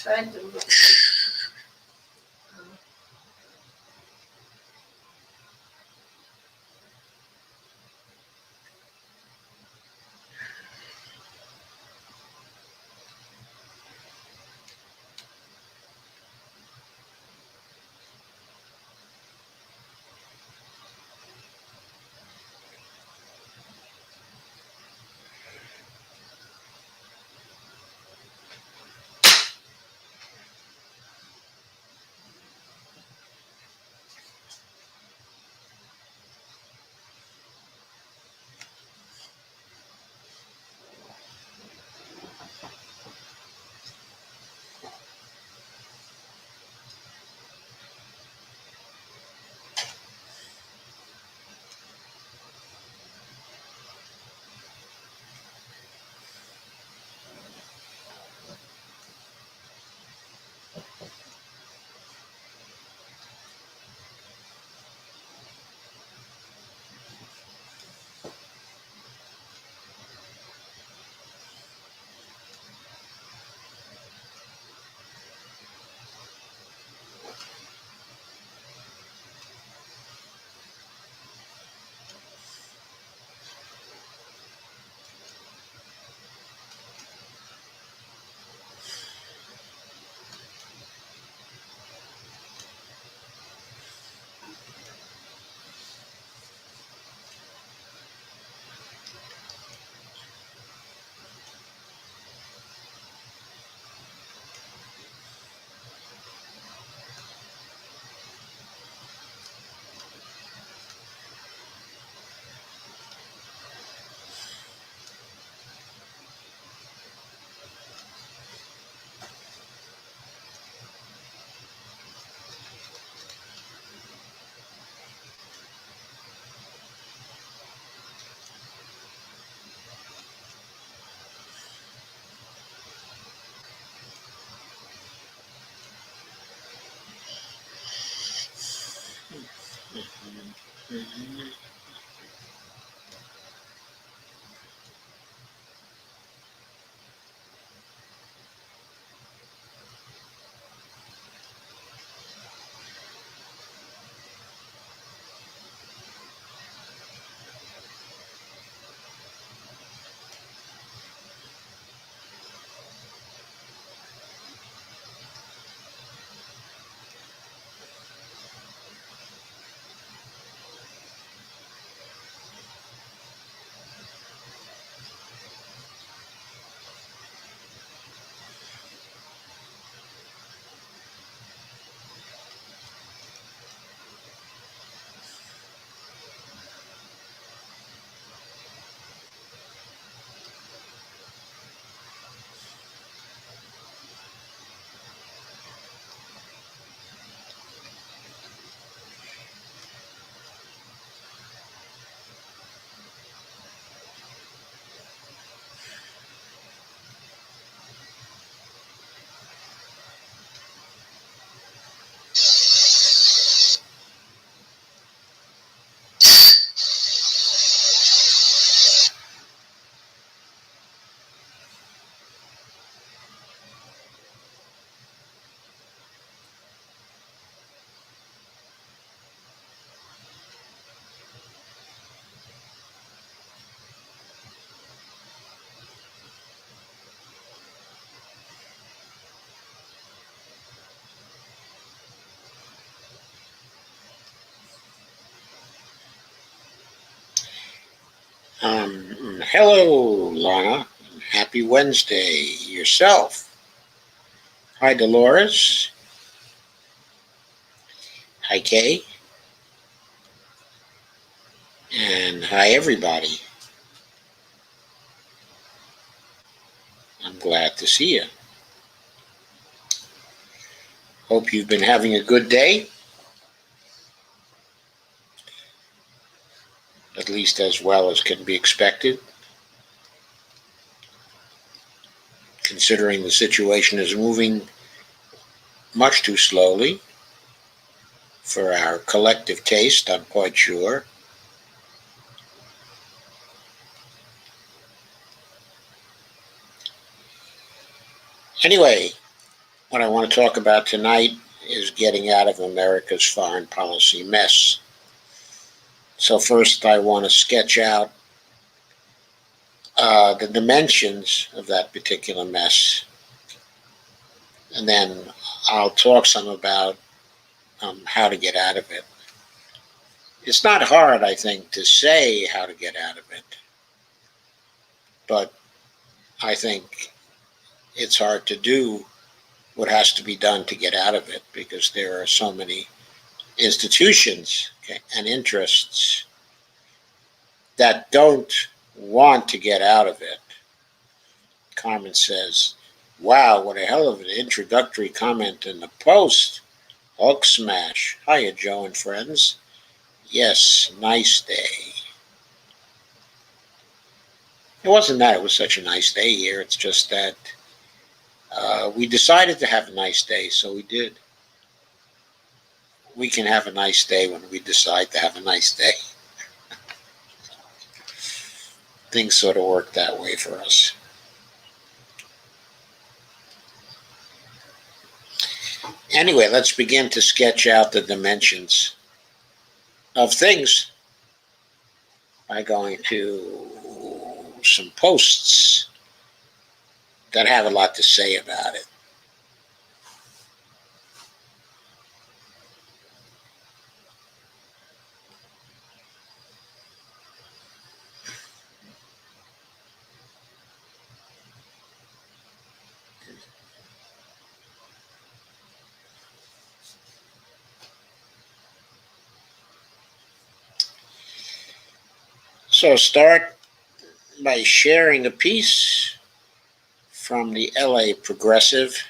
tried to look. Hello, Lana. Happy Wednesday yourself. Hi, Dolores. Hi, Kay. And hi, everybody. I'm glad to see you. Hope you've been having a good day. At least as well as can be expected, considering the situation is moving much too slowly for our collective taste, I'm quite sure. Anyway, What I want to talk about tonight is getting out of America's foreign policy mess. So, first, I want to sketch out the dimensions of that particular mess, and then I'll talk some about how to get out of it. It's not hard, I think, to say how to get out of it, but I think it's hard to do what has to be done to get out of it because there are so many institutions, okay, and interests that don't want to get out of it. Carmen says, "Wow, what a hell of an introductory comment in the Post. Hulk smash. Hiya, Joe and friends. Yes, nice day." It wasn't that it was such a nice day here. It's just that we decided to have a nice day, so we did. We can have a nice day when we decide to have a nice day. Things sort of work that way for us. Anyway, let's begin to sketch out the dimensions of things by going to some posts that have a lot to say about it. So start by sharing a piece from the LA Progressive.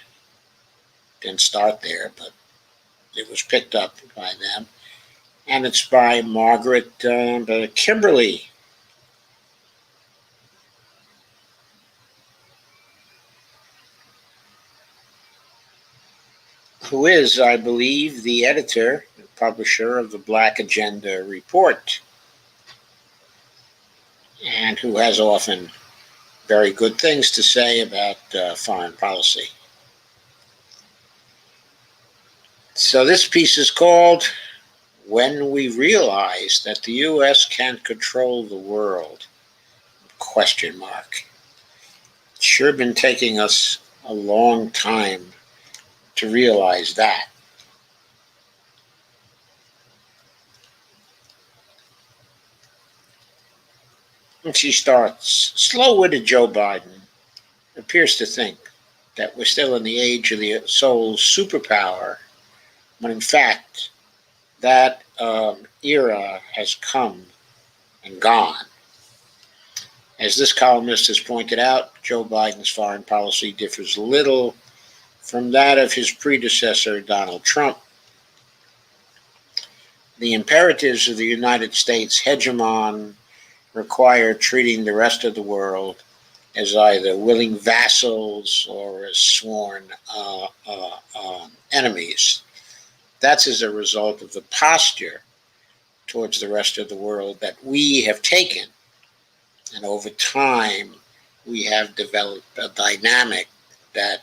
Didn't start there, but it was picked up by them. And it's by Margaret Kimberly, who is, I believe, the editor and publisher of the Black Agenda Report, and who has often very good things to say about foreign policy. So this piece is called "When We Realize That the U.S. Can't Control the World?" Question mark. It's sure been taking us a long time to realize that. And she starts, slow-witted Joe Biden appears to think that we're still in the age of the sole superpower, when in fact that era has come and gone. As this columnist has pointed out, Joe Biden's foreign policy differs little from that of his predecessor, Donald Trump. The imperatives of the United States hegemon require treating the rest of the world as either willing vassals or as sworn enemies. That's as a result of the posture towards the rest of the world that we have taken. And over time, we have developed a dynamic that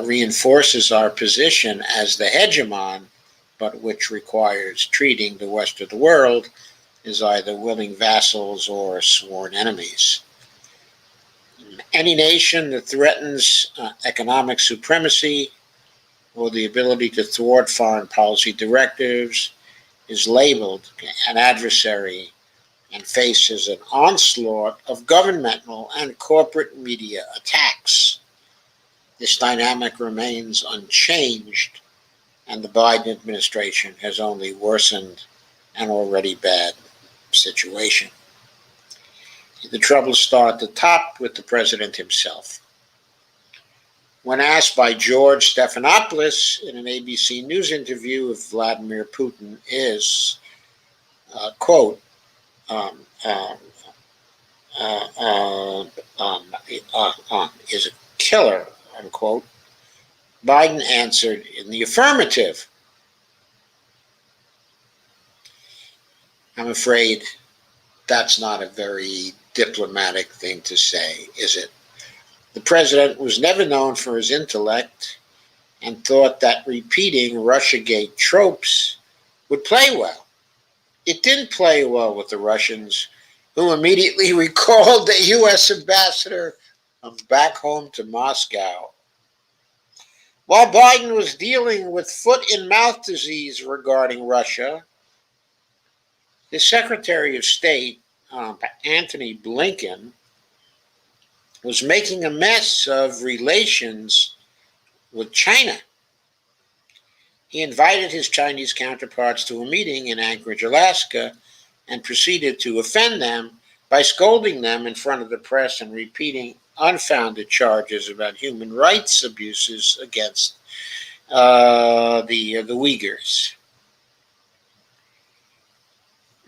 reinforces our position as the hegemon, but which requires treating the rest of the world as either willing vassals or sworn enemies. Any nation that threatens economic supremacy or the ability to thwart foreign policy directives is labeled an adversary and faces an onslaught of governmental and corporate media attacks. This dynamic remains unchanged, and the Biden administration has only worsened an already bad situation. The troubles start at the top with the president himself. When asked by George Stephanopoulos in an ABC News interview if Vladimir Putin is, quote, is a killer, unquote, Biden answered in the affirmative. I'm afraid that's not a very diplomatic thing to say, is it? The president was never known for his intellect and thought that repeating Russiagate tropes would play well. It didn't play well with the Russians, who immediately recalled the U.S. ambassador back home to Moscow. While Biden was dealing with foot and mouth disease regarding Russia, his Secretary of State, Antony Blinken, was making a mess of relations with China. He invited his Chinese counterparts to a meeting in Anchorage, Alaska, and proceeded to offend them by scolding them in front of the press and repeating unfounded charges about human rights abuses against the Uyghurs.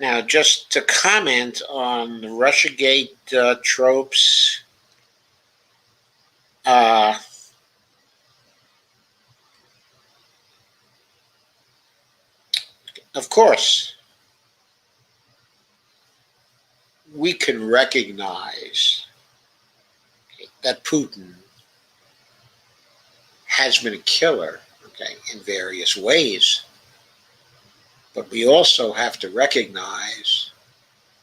Now, just to comment on the Russiagate tropes, of course, we can recognize that Putin has been a killer, in various ways. But we also have to recognize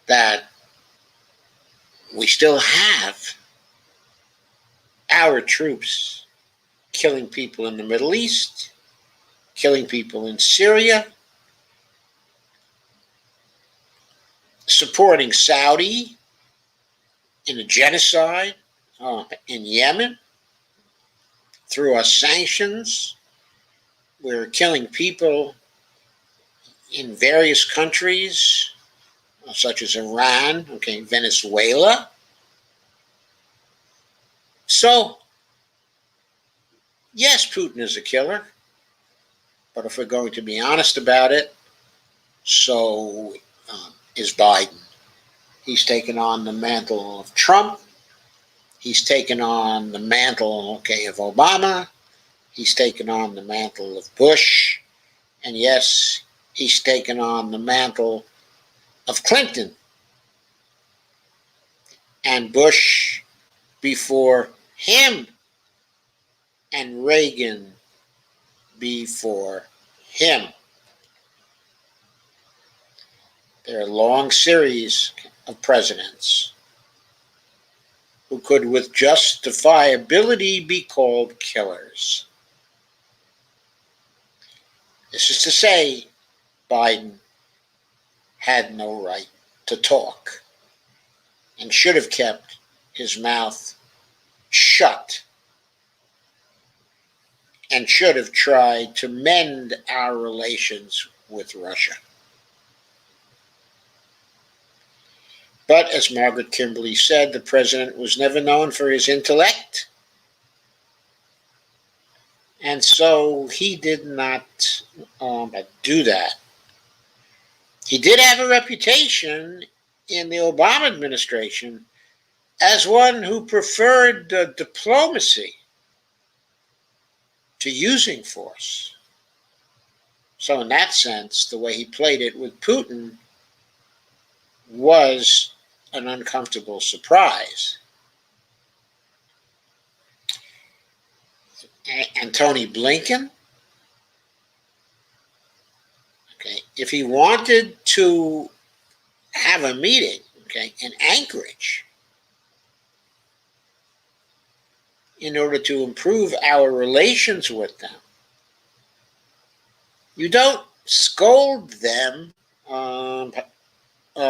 that we still have our troops killing people in the Middle East, killing people in Syria, supporting Saudi in a genocide in Yemen through our sanctions. We're killing people in various countries, such as Iran, Venezuela. So, yes, Putin is a killer, but if we're going to be honest about it, so is Biden. He's taken on the mantle of Trump. He's taken on the mantle, of Obama. He's taken on the mantle of Bush. And yes, he's taken on the mantle of Clinton and Bush before him and Reagan before him. There are a long series of presidents who could with justifiability be called killers. This is to say, Biden had no right to talk and should have kept his mouth shut and should have tried to mend our relations with Russia. But as Margaret Kimberly said, the president was never known for his intellect, and so he did not do that. He did have a reputation in the Obama administration as one who preferred diplomacy to using force. So in that sense, the way he played it with Putin was an uncomfortable surprise. And Tony Blinken, if he wanted to have a meeting, in Anchorage, in order to improve our relations with them, you don't scold them.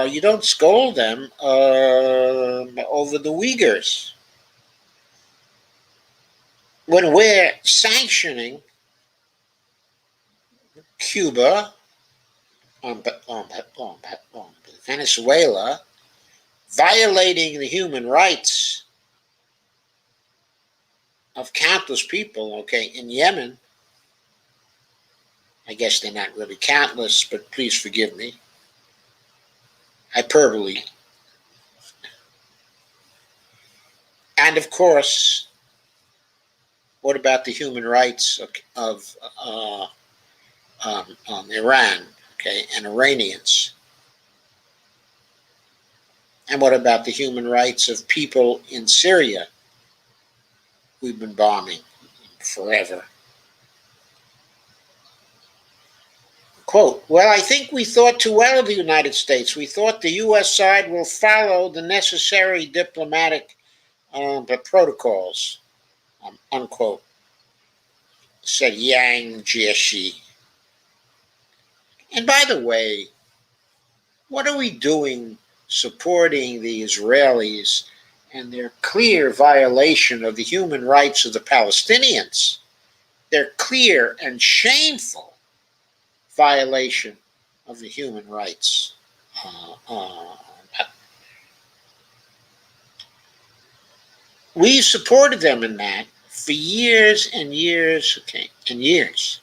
You don't scold them over the Uyghurs. When we're sanctioning Cuba, Venezuela, violating the human rights of countless people, in Yemen. I guess they're not really countless, but please forgive me. Hyperbole. And of course, what about the human rights of Iran, and Iranians? And what about the human rights of people in Syria we've been bombing forever. Quote, well, I think we thought too well of the United States. We thought the U.S. side will follow the necessary diplomatic protocols, unquote, said Yang Jiechi. And by the way, what are we doing supporting the Israelis and their clear violation of the human rights of the Palestinians? Their clear and shameful violation of the human rights. We supported them in that for years and years and years.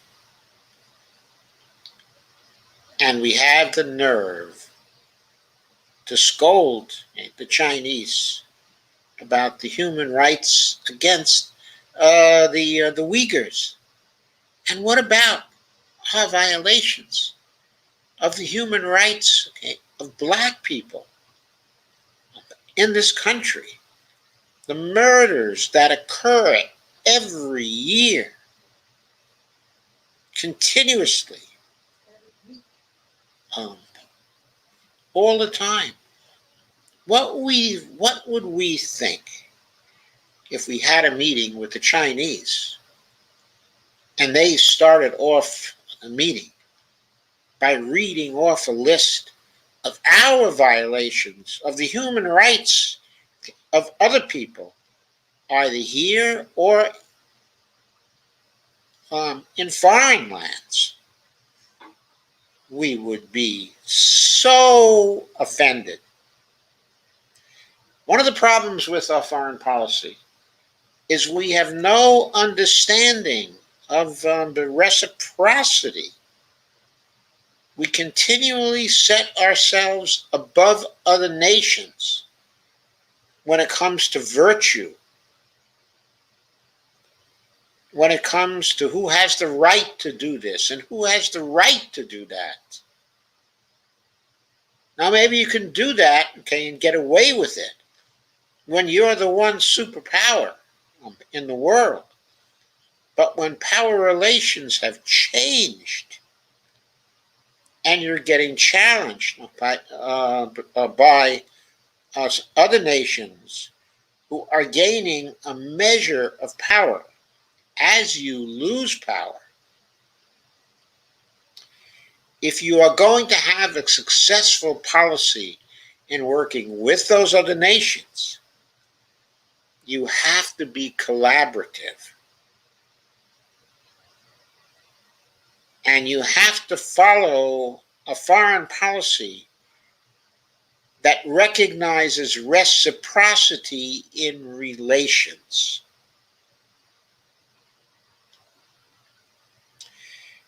And we have the nerve to scold the Chinese about the human rights against the Uyghurs. And what about our violations of the human rights of black people in this country? The murders that occur every year, continuously, all the time. What would we think if we had a meeting with the Chinese and they started off a meeting by reading off a list of our violations of the human rights of other people, either here or in foreign lands? We would be so offended. One of the problems with our foreign policy is we have no understanding of the reciprocity. We continually set ourselves above other nations when it comes to virtue, when it comes to who has the right to do this and who has the right to do that. Now, maybe you can do that, okay, and get away with it when you're the one superpower in the world. But when power relations have changed and you're getting challenged by other nations who are gaining a measure of power as you lose power, if you are going to have a successful policy in working with those other nations, you have to be collaborative. And you have to follow a foreign policy that recognizes reciprocity in relations.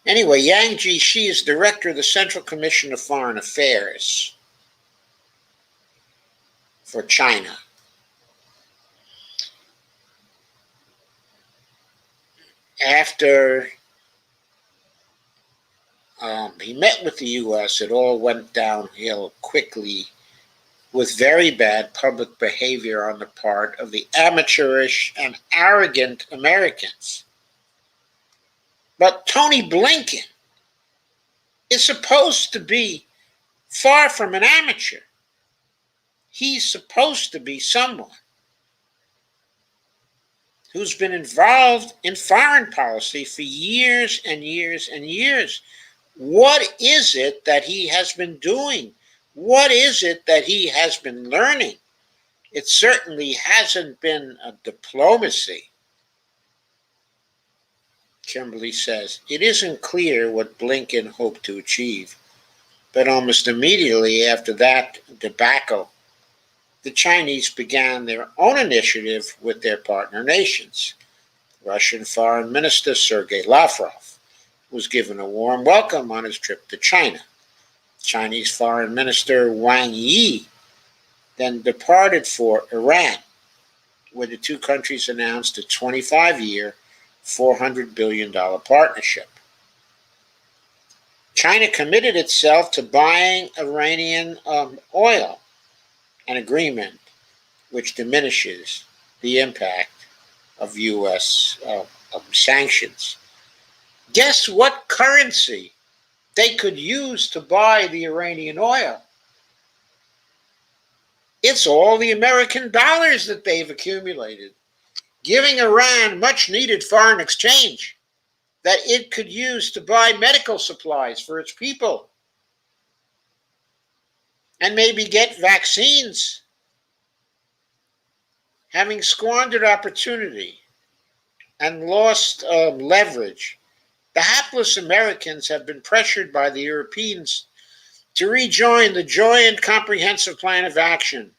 Anyway, Yang Jiechi is director of the Central Commission of Foreign Affairs for China. After he met with the U.S., it all went downhill quickly with very bad public behavior on the part of the amateurish and arrogant Americans. But Tony Blinken is supposed to be far from an amateur. He's supposed to be someone who's been involved in foreign policy for years and years and years. What is it that he has been doing? What is it that he has been learning? It certainly hasn't been a diplomacy. Kimberly says, it isn't clear what Blinken hoped to achieve, but almost immediately after that debacle, the Chinese began their own initiative with their partner nations. Russian Foreign Minister Sergei Lavrov was given a warm welcome on his trip to China. Chinese Foreign Minister Wang Yi then departed for Iran, where the two countries announced a 25-year, $400 billion partnership. China committed itself to buying Iranian oil, an agreement which diminishes the impact of U.S. Sanctions. Guess what currency they could use to buy the Iranian oil? It's all the American dollars that they've accumulated, giving Iran much needed foreign exchange that it could use to buy medical supplies for its people and maybe get vaccines. Having squandered opportunity and lost leverage, the hapless Americans have been pressured by the Europeans to rejoin the Joint Comprehensive Plan of Action,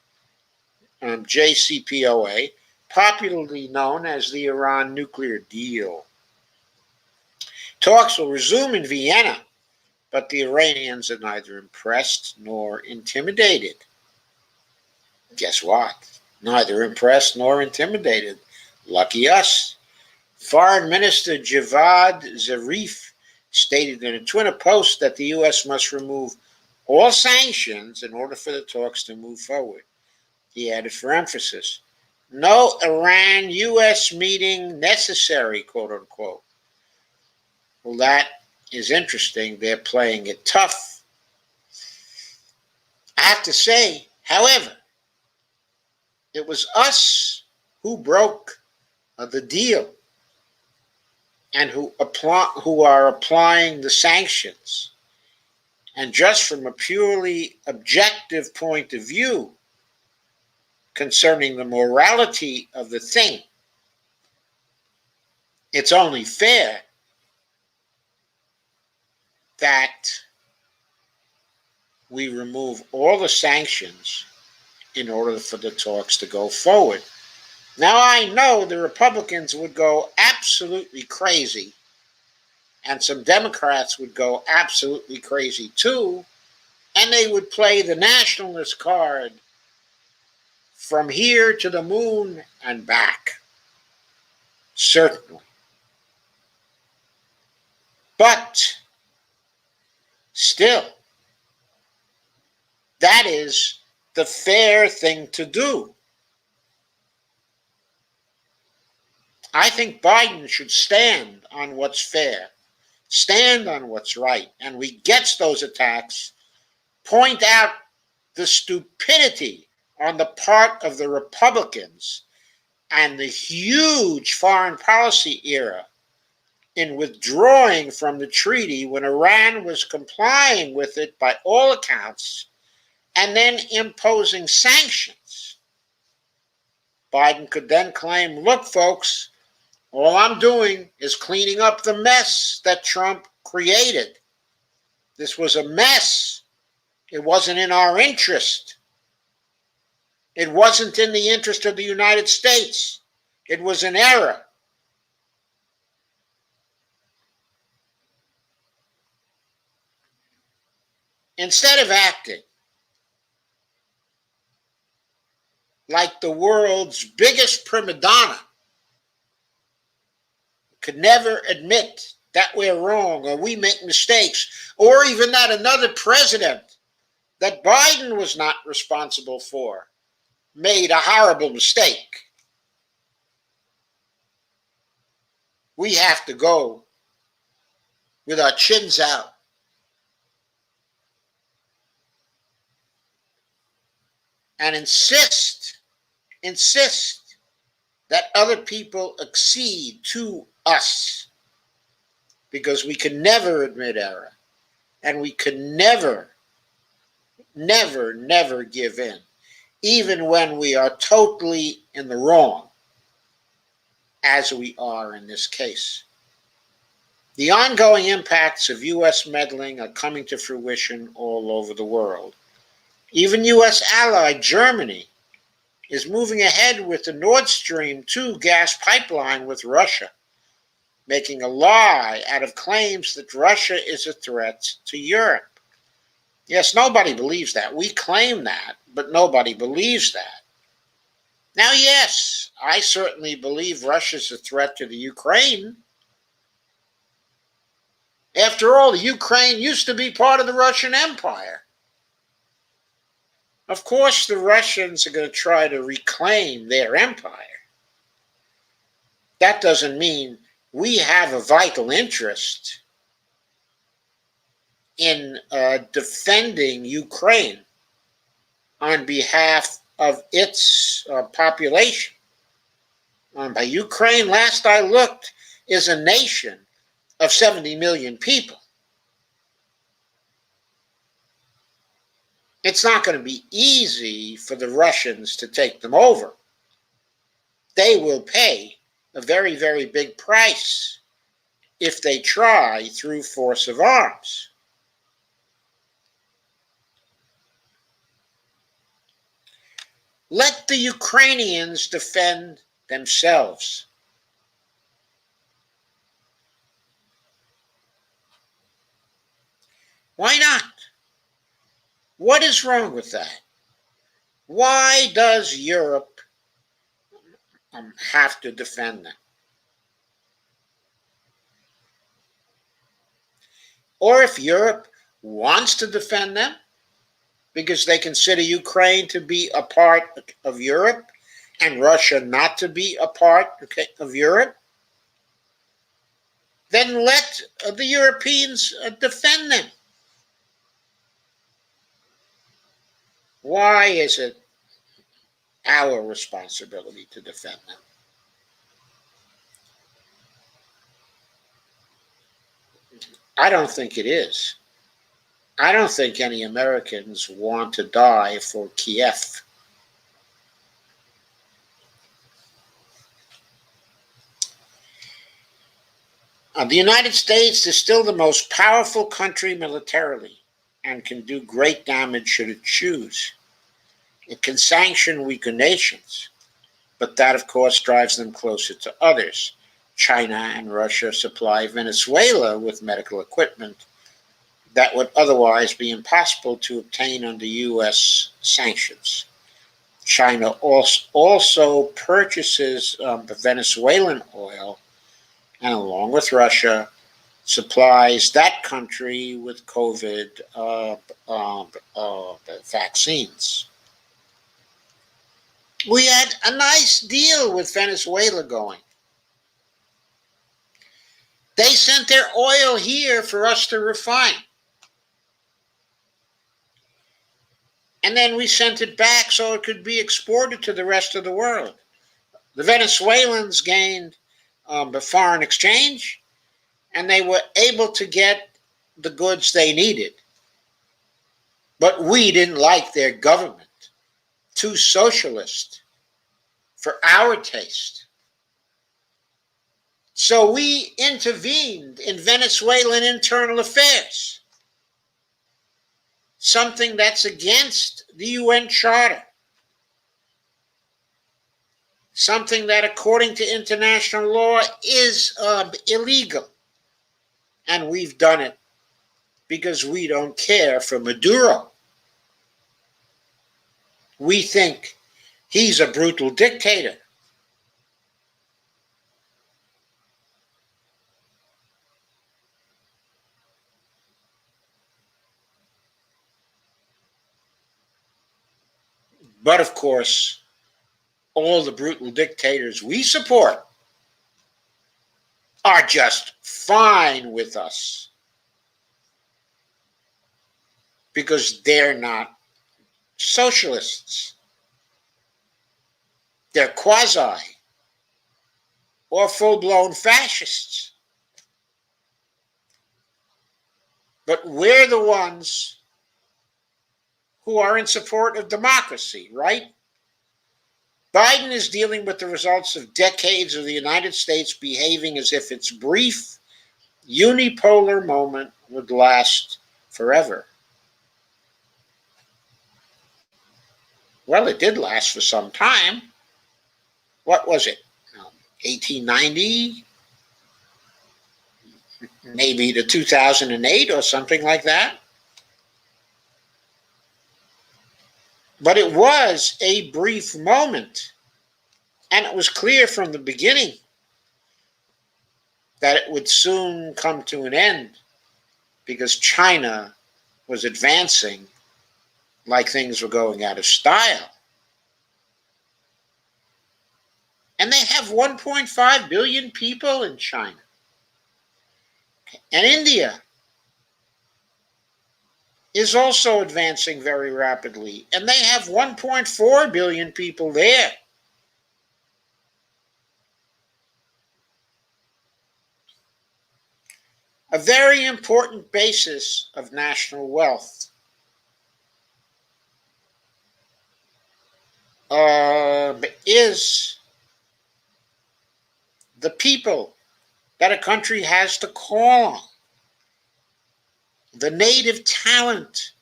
JCPOA, popularly known as the Iran nuclear deal. Talks will resume in Vienna, but the Iranians are neither impressed nor intimidated. Guess what? Neither impressed nor intimidated. Lucky us. Foreign Minister Javad Zarif stated in a Twitter post that the U.S. must remove all sanctions in order for the talks to move forward. He added for emphasis, no Iran-U.S. meeting necessary, quote unquote. Well, that is interesting. They're playing it tough. I have to say, however, it was us who broke the deal and who are applying the sanctions. And just from a purely objective point of view concerning the morality of the thing, it's only fair that we remove all the sanctions in order for the talks to go forward. Now, I know the Republicans would go absolutely crazy, and some Democrats would go absolutely crazy too, and they would play the nationalist card from here to the moon and back. Certainly. But still, that is the fair thing to do. I think Biden should stand on what's fair, stand on what's right, and when he gets those attacks, point out the stupidity on the part of the Republicans and the huge foreign policy error in withdrawing from the treaty when Iran was complying with it by all accounts and then imposing sanctions. Biden could then claim, look, folks, all I'm doing is cleaning up the mess that Trump created. This was a mess. It wasn't in our interest. It wasn't in the interest of the United States. It was an error. Instead of acting like the world's biggest prima donna, could never admit that we're wrong or we make mistakes, or even that another president that Biden was not responsible for made a horrible mistake. We have to go with our chins out and insist that other people accede to us, because we can never admit error, and we can never give in, even when we are totally in the wrong, as we are in this case. The ongoing impacts of U.S. meddling are coming to fruition all over the world. Even U.S. ally Germany is moving ahead with the Nord Stream 2 gas pipeline with Russia, making a lie out of claims that Russia is a threat to Europe. Yes, nobody believes that. We claim that, but nobody believes that. Now, yes, I certainly believe Russia's a threat to the Ukraine. After all, the Ukraine used to be part of the Russian Empire. Of course, the Russians are going to try to reclaim their empire. that doesn't mean we have a vital interest in defending Ukraine on behalf of its population. By Ukraine, last I looked, is a nation of 70 million people. It's not going to be easy for the Russians to take them over. They will pay a very, very big price if they try through force of arms. Let the Ukrainians defend themselves. Why not? What is wrong with that? Why does Europe have to defend them? Or if Europe wants to defend them because they consider Ukraine to be a part of Europe and Russia not to be a part of Europe, then let the Europeans defend them. Why is it our responsibility to defend them? I don't think it is. I don't think any Americans want to die for Kiev. The United States is still the most powerful country militarily and can do great damage should it choose. It can sanction weaker nations, but that, of course, drives them closer to others. China and Russia supply Venezuela with medical equipment that would otherwise be impossible to obtain under U.S. sanctions. China also purchases the Venezuelan oil and, along with Russia, supplies that country with COVID vaccines. We had a nice deal with Venezuela going. They sent their oil here for us to refine. And then we sent it back so it could be exported to the rest of the world. The Venezuelans gained the foreign exchange, and they were able to get the goods they needed. But we didn't like their government. Too socialist for our taste. So we intervened in Venezuelan internal affairs, something that's against the UN Charter, something that, according to international law, is illegal. And we've done it because we don't care for Maduro. We think he's a brutal dictator. But of course, all the brutal dictators we support are just fine with us because they're not socialists. They're quasi or full-blown fascists. But we're the ones who are in support of democracy, right? Biden is dealing with the results of decades of the United States behaving as if its brief, unipolar moment would last forever. Well, it did last for some time. What was it? 1890? Maybe to 2008 or something like that. But it was a brief moment, and it was clear from the beginning that it would soon come to an end because China was advancing like things were going out of style. And they have 1.5 billion people in China. And India is also advancing very rapidly, and they have 1.4 billion people there. A very important basis of national wealth is the people that a country has to call on, the native talent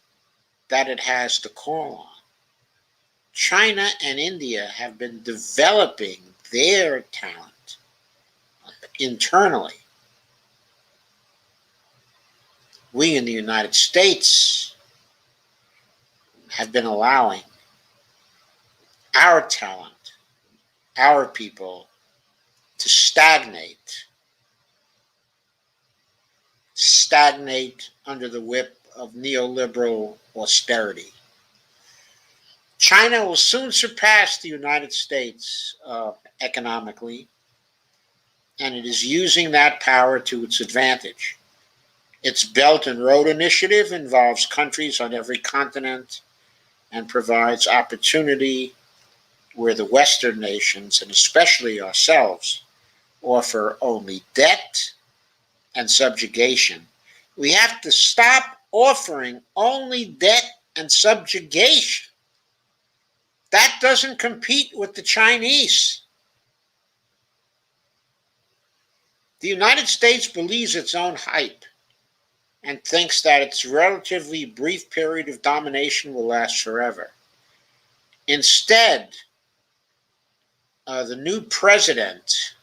that it has to call on. China and India have been developing their talent internally. We in the United States have been allowing our talent, our people, to stagnate under the whip of neoliberal austerity. China will soon surpass the United States economically, and it is using that power to its advantage. Its Belt and Road Initiative involves countries on every continent and provides opportunity where the Western nations, and especially ourselves, offer only debt and subjugation. We have to stop offering only debt and subjugation. That doesn't compete with the Chinese. The United States believes its own hype and thinks that its relatively brief period of domination will last forever. Instead, the new president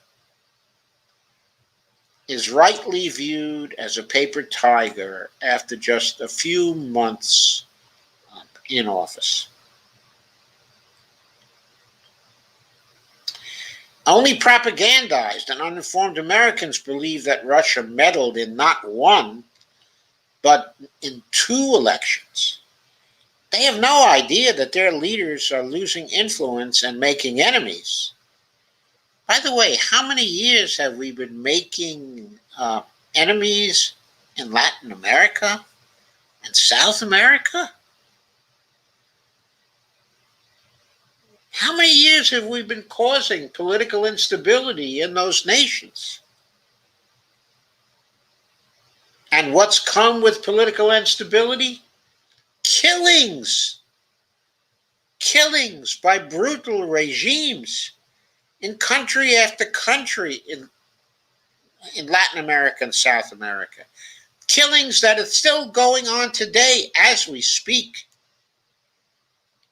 is rightly viewed as a paper tiger after just a few months in office. Only propagandized and uninformed Americans believe that Russia meddled in not one, but in 2 elections. They have no idea that their leaders are losing influence and making enemies. By the way, how many years have we been making enemies in Latin America and South America? How many years have we been causing political instability in those nations? And what's come with political instability? Killings. Killings by brutal regimes in country after country in Latin America and South America. Killings that are still going on today as we speak.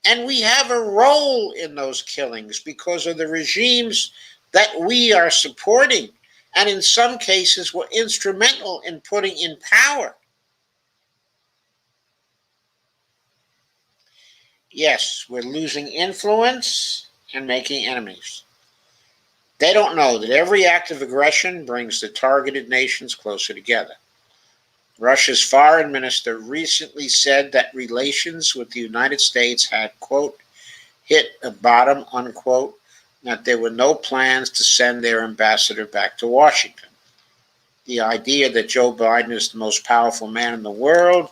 And we have a role in those killings because of the regimes that we are supporting, and in some cases were instrumental in putting in power. Yes, we're losing influence and making enemies. They don't know that every act of aggression brings the targeted nations closer together. Russia's foreign minister recently said that relations with the United States had, quote, hit a bottom, unquote, that there were no plans to send their ambassador back to Washington. The idea that Joe Biden is the most powerful man in the world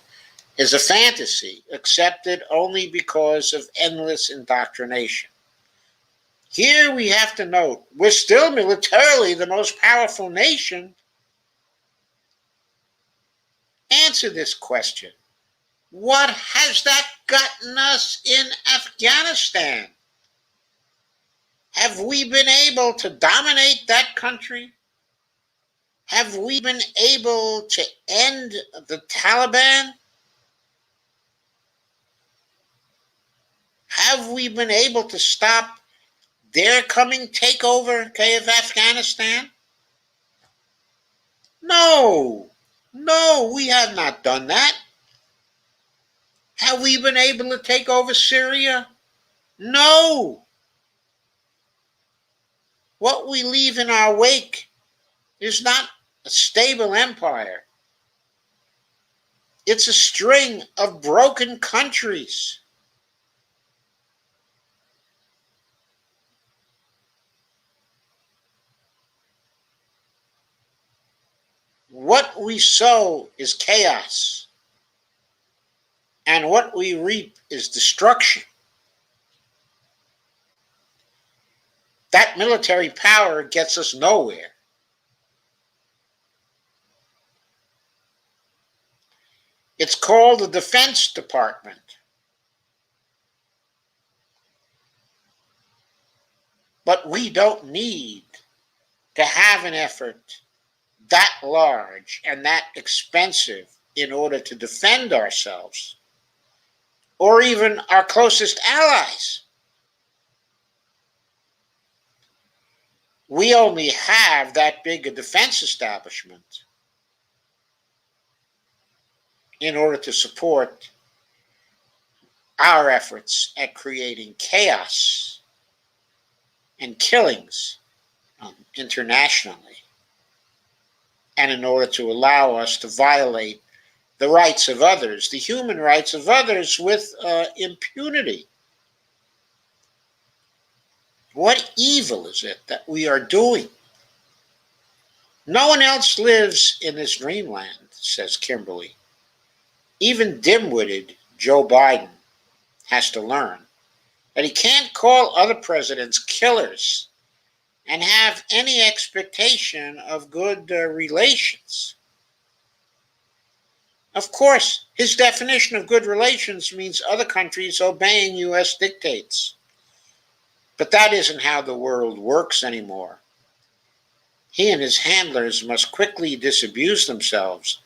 is a fantasy accepted only because of endless indoctrination. Here we have to note, we're still militarily the most powerful nation. Answer this question. What has that gotten us in Afghanistan? Have we been able to dominate that country? Have we been able to end the Taliban? Have we been able to stop their coming takeover of Afghanistan? No, we have not done that. Have we been able to take over Syria? No. What we leave in our wake is not a stable empire. It's a string of broken countries. what we sow is chaos, and what we reap is destruction. That military power gets us nowhere. It's called the Defense Department. But we don't need to have an effort that large and that expensive in order to defend ourselves or even our closest allies. We only have that big a defense establishment in order to support our efforts at creating chaos and killings internationally, and in order to allow us to violate the rights of others, the human rights of others, with impunity. What evil is it that we are doing? No one else lives in this dreamland, says Kimberly. Even dim-witted Joe Biden has to learn that he can't call other presidents killers and have any expectation of good relations. Of course, his definition of good relations means other countries obeying U.S. dictates. But that isn't how the world works anymore. He and his handlers must quickly disabuse themselves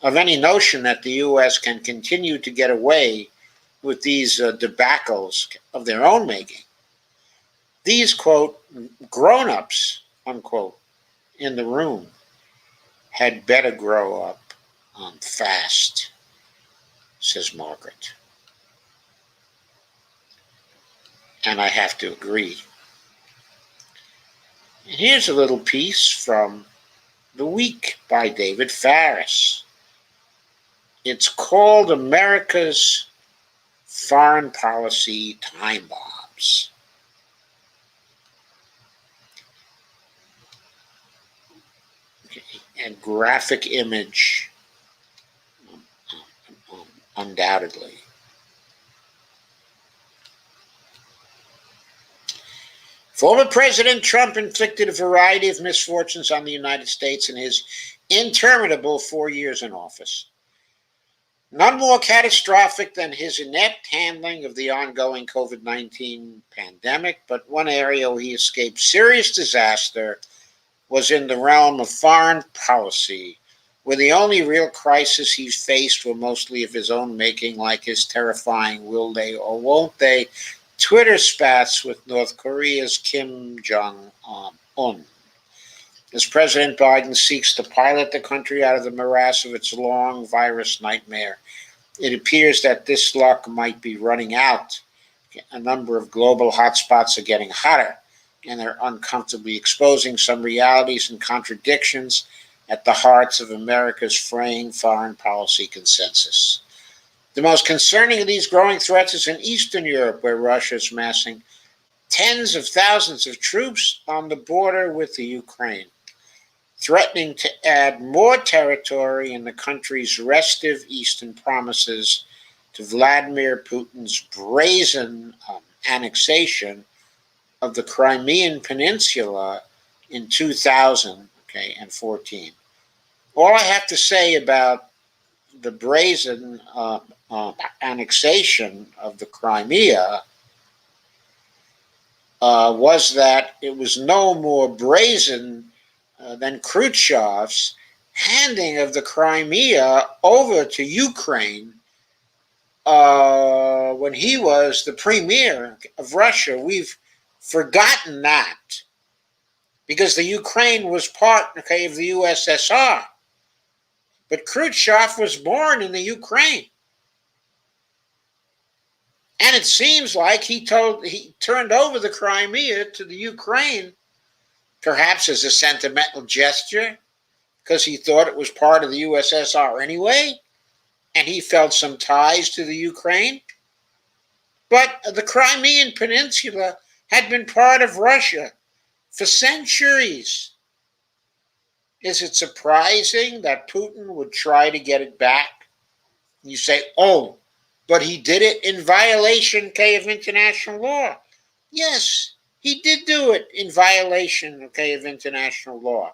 of any notion that the U.S. can continue to get away with these debacles of their own making. These, quote, grown-ups, unquote, in the room had better grow up fast, says Margaret. And I have to agree. And here's a little piece from The Week by David Faris. It's called America's Foreign Policy Time Bombs. Okay. And graphic image, undoubtedly. Former President Trump inflicted a variety of misfortunes on the United States in his interminable 4 years in office. None more catastrophic than his inept handling of the ongoing COVID-19 pandemic, but one area where he escaped serious disaster was in the realm of foreign policy, where the only real crisis he's faced were mostly of his own making, like his terrifying will they or won't they Twitter spats with North Korea's Kim Jong-un. As President Biden seeks to pilot the country out of the morass of its long virus nightmare, it appears that this luck might be running out. A number of global hotspots are getting hotter, and they're uncomfortably exposing some realities and contradictions at the hearts of America's fraying foreign policy consensus. The most concerning of these growing threats is in Eastern Europe, where Russia is massing tens of thousands of troops on the border with the Ukraine, threatening to add more territory in the country's restive eastern promises to Vladimir Putin's brazen annexation of the Crimean Peninsula in 2014. All I have to say about the brazen annexation of the Crimea was that it was no more brazen than Khrushchev's handing of the Crimea over to Ukraine when he was the premier of Russia. We've forgotten that because the Ukraine was part of the USSR. But Khrushchev was born in the Ukraine. And it seems like he turned over the Crimea to the Ukraine, perhaps as a sentimental gesture, because he thought it was part of the USSR anyway, and he felt some ties to the Ukraine. But the Crimean Peninsula had been part of Russia for centuries. Is it surprising that Putin would try to get it back? You say, oh, but he did it in violation, okay, of international law. Yes, he did do it in violation, okay, of international law.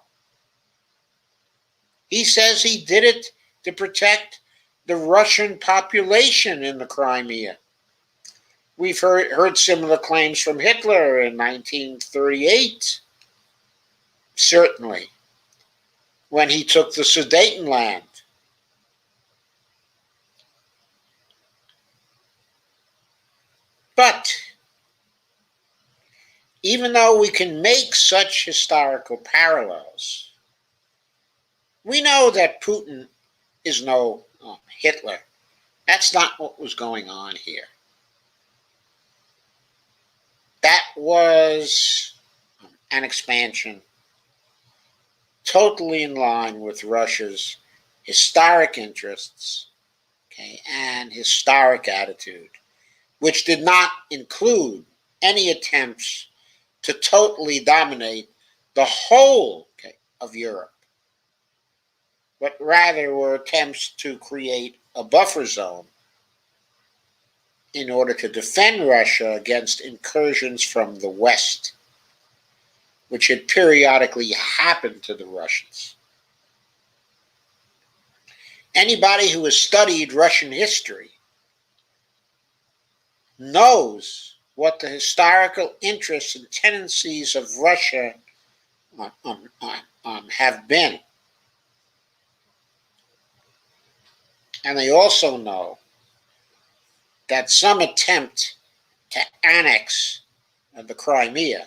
He says he did it to protect the Russian population in the Crimea. We've heard similar claims from Hitler in 1938, certainly, when he took the Sudetenland. But even though we can make such historical parallels, we know that Putin is no Hitler. That's not what was going on here. That was an expansion totally in line with Russia's historic interests, okay, and historic attitude, which did not include any attempts to totally dominate the whole, okay, of Europe, but rather were attempts to create a buffer zone in order to defend Russia against incursions from the West, which had periodically happened to the Russians. Anybody who has studied Russian history knows what the historical interests and tendencies of Russia have been. And they also know that some attempt to annex the Crimea,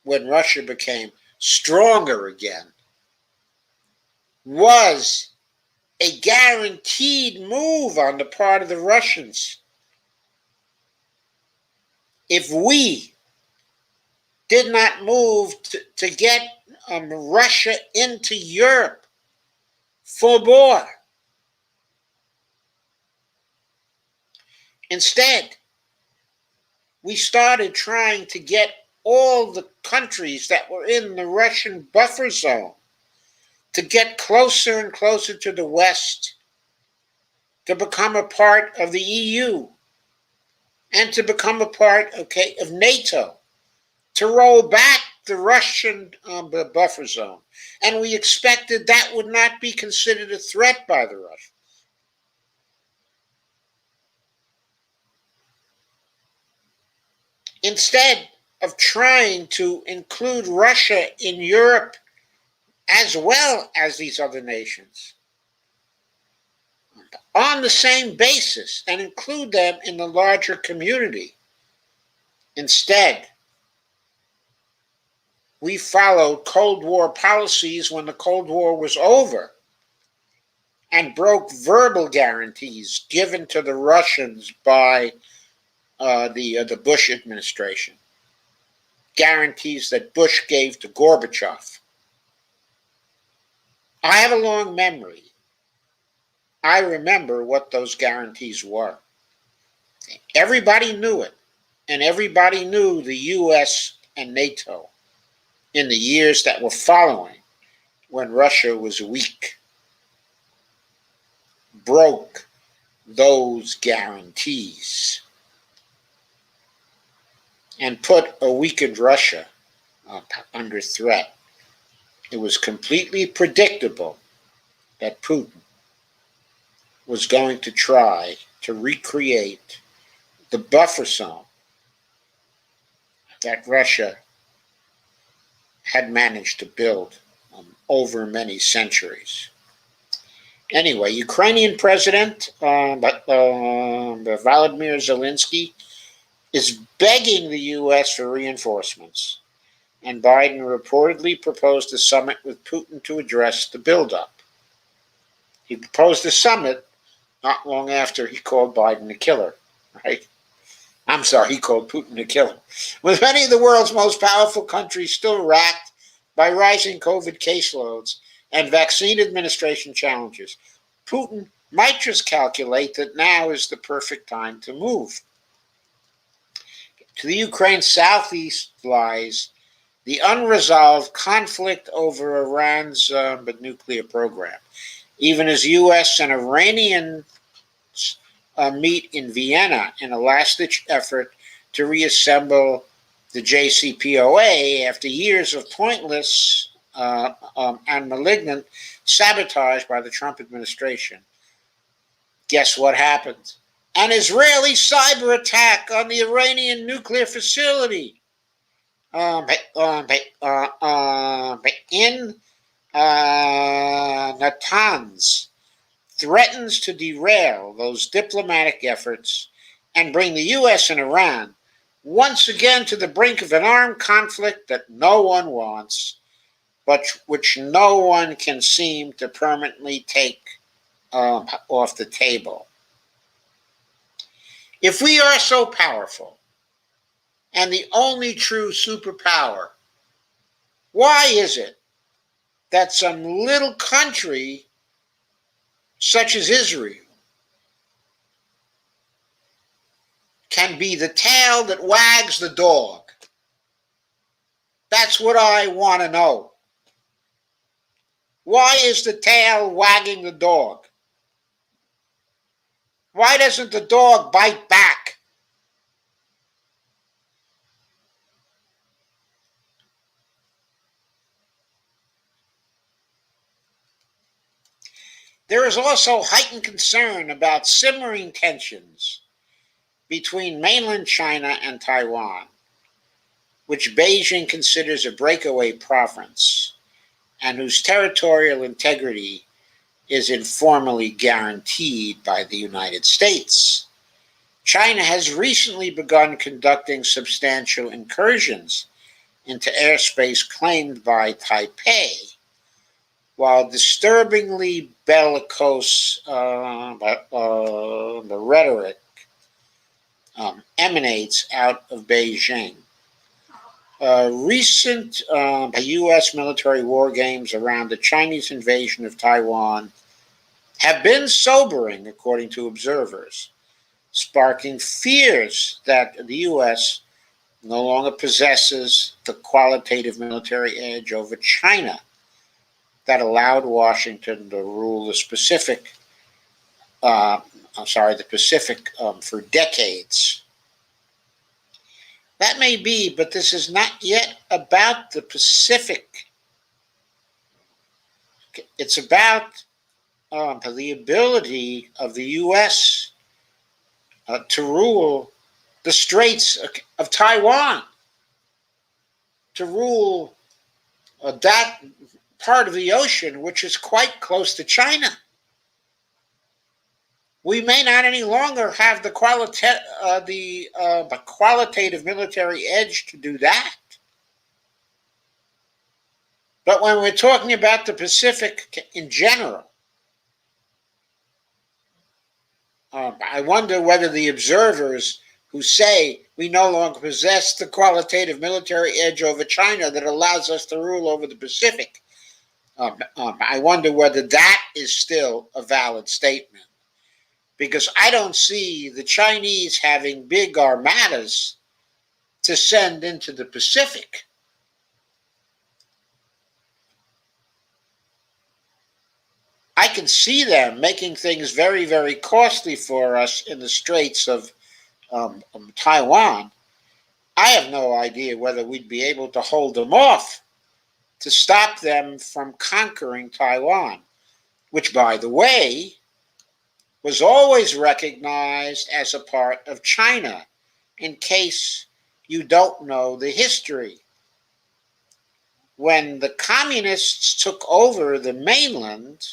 when Russia became stronger again, was a guaranteed move on the part of the Russians. If we did not move to get Russia into Europe for war, instead, we started trying to get all the countries that were in the Russian buffer zone to get closer and closer to the West, to become a part of the EU, and to become a part, okay, of NATO, to roll back the Russian buffer zone. And we expected that would not be considered a threat by the Russians. Instead of trying to include Russia in Europe as well as these other nations on the same basis and include them in the larger community, instead, we followed Cold War policies when the Cold War was over and broke verbal guarantees given to the Russians by the Bush administration, guarantees that Bush gave to Gorbachev. I have a long memory. I remember what those guarantees were. Everybody knew it, and everybody knew the US and NATO in the years that were following, when Russia was weak, broke those guarantees and put a weakened Russia under threat. It was completely predictable that Putin was going to try to recreate the buffer zone that Russia had managed to build over many centuries. Anyway, Ukrainian President Volodymyr Zelensky is begging the U.S. for reinforcements, and Biden reportedly proposed a summit with Putin to address the buildup. He proposed a summit not long after he called Biden a killer, right? I'm sorry, he called Putin a killer. With many of the world's most powerful countries still racked by rising COVID caseloads and vaccine administration challenges, Putin might just calculate that now is the perfect time to move. To the Ukraine's southeast lies the unresolved conflict over Iran's nuclear program. Even as U.S. and Iranians meet in Vienna in a last-ditch effort to reassemble the JCPOA after years of pointless and malignant sabotage by the Trump administration. Guess what happened? An Israeli cyber attack on the Iranian nuclear facility in Natanz threatens to derail those diplomatic efforts and bring the U.S. and Iran once again to the brink of an armed conflict that no one wants, but which no one can seem to permanently take off the table. If we are so powerful and the only true superpower, why is it that some little country such as Israel can be the tail that wags the dog? That's what I want to know. Why is the tail wagging the dog? Why doesn't the dog bite back? There is also heightened concern about simmering tensions between mainland China and Taiwan, which Beijing considers a breakaway province and whose territorial integrity is informally guaranteed by the United States. China has recently begun conducting substantial incursions into airspace claimed by Taipei, while disturbingly bellicose the rhetoric emanates out of Beijing. Recent U.S. military war games around the Chinese invasion of Taiwan have been sobering, according to observers, sparking fears that the U.S. no longer possesses the qualitative military edge over China that allowed Washington to rule the Pacific for decades. That may be, but this is not yet about the Pacific. It's about the ability of the U.S. To rule the Straits of Taiwan, to rule that part of the ocean which is quite close to China. We may not any longer have the qualitative military edge to do that. But when we're talking about the Pacific in general, I wonder whether the observers who say we no longer possess the qualitative military edge over China that allows us to rule over the Pacific, I wonder whether that is still a valid statement. Because I don't see the Chinese having big armadas to send into the Pacific. I can see them making things very, very costly for us in the Straits of Taiwan. I have no idea whether we'd be able to hold them off to stop them from conquering Taiwan, which, by the way, was always recognized as a part of China, in case you don't know the history. When the communists took over the mainland,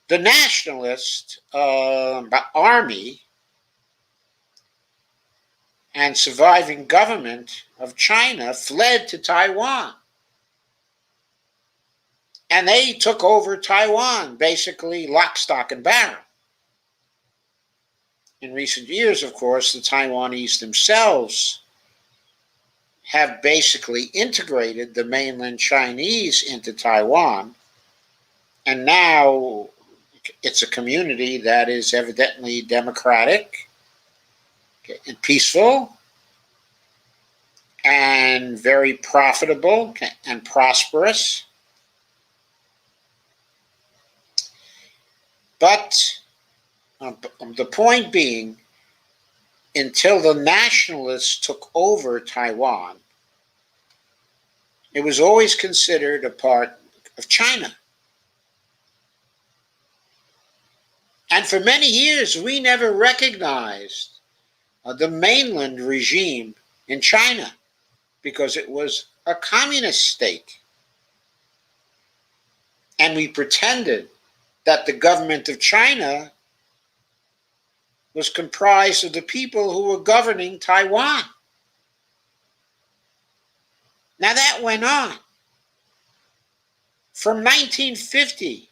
the nationalist army and surviving government of China fled to Taiwan. And they took over Taiwan, basically lock, stock, and barrel. In recent years, of course, the Taiwanese themselves have basically integrated the mainland Chinese into Taiwan, and now it's a community that is evidently democratic and peaceful, and very profitable and prosperous. But the point being, until the nationalists took over Taiwan, it was always considered a part of China. And for many years, we never recognized the mainland regime in China because it was a communist state. And we pretended that the government of China was comprised of the people who were governing Taiwan. Now that went on from 1950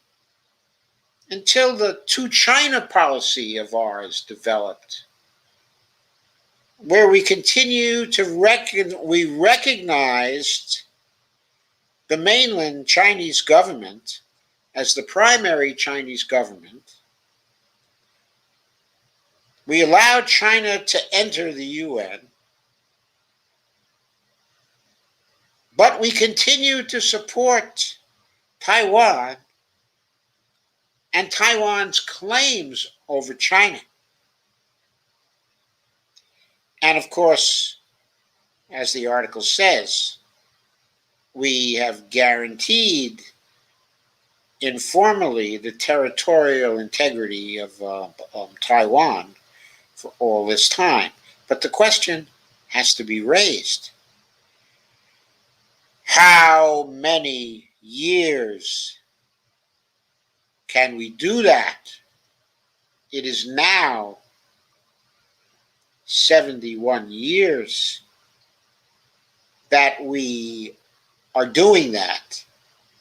until the two China policy of ours developed, where we continue to recognized the mainland Chinese government as the primary Chinese government. We allowed China to enter the UN, but we continue to support Taiwan and Taiwan's claims over China. And of course, as the article says, we have guaranteed informally the territorial integrity of Taiwan for all this time. But the question has to be raised. How many years can we do that? It is now 71 years that we are doing that.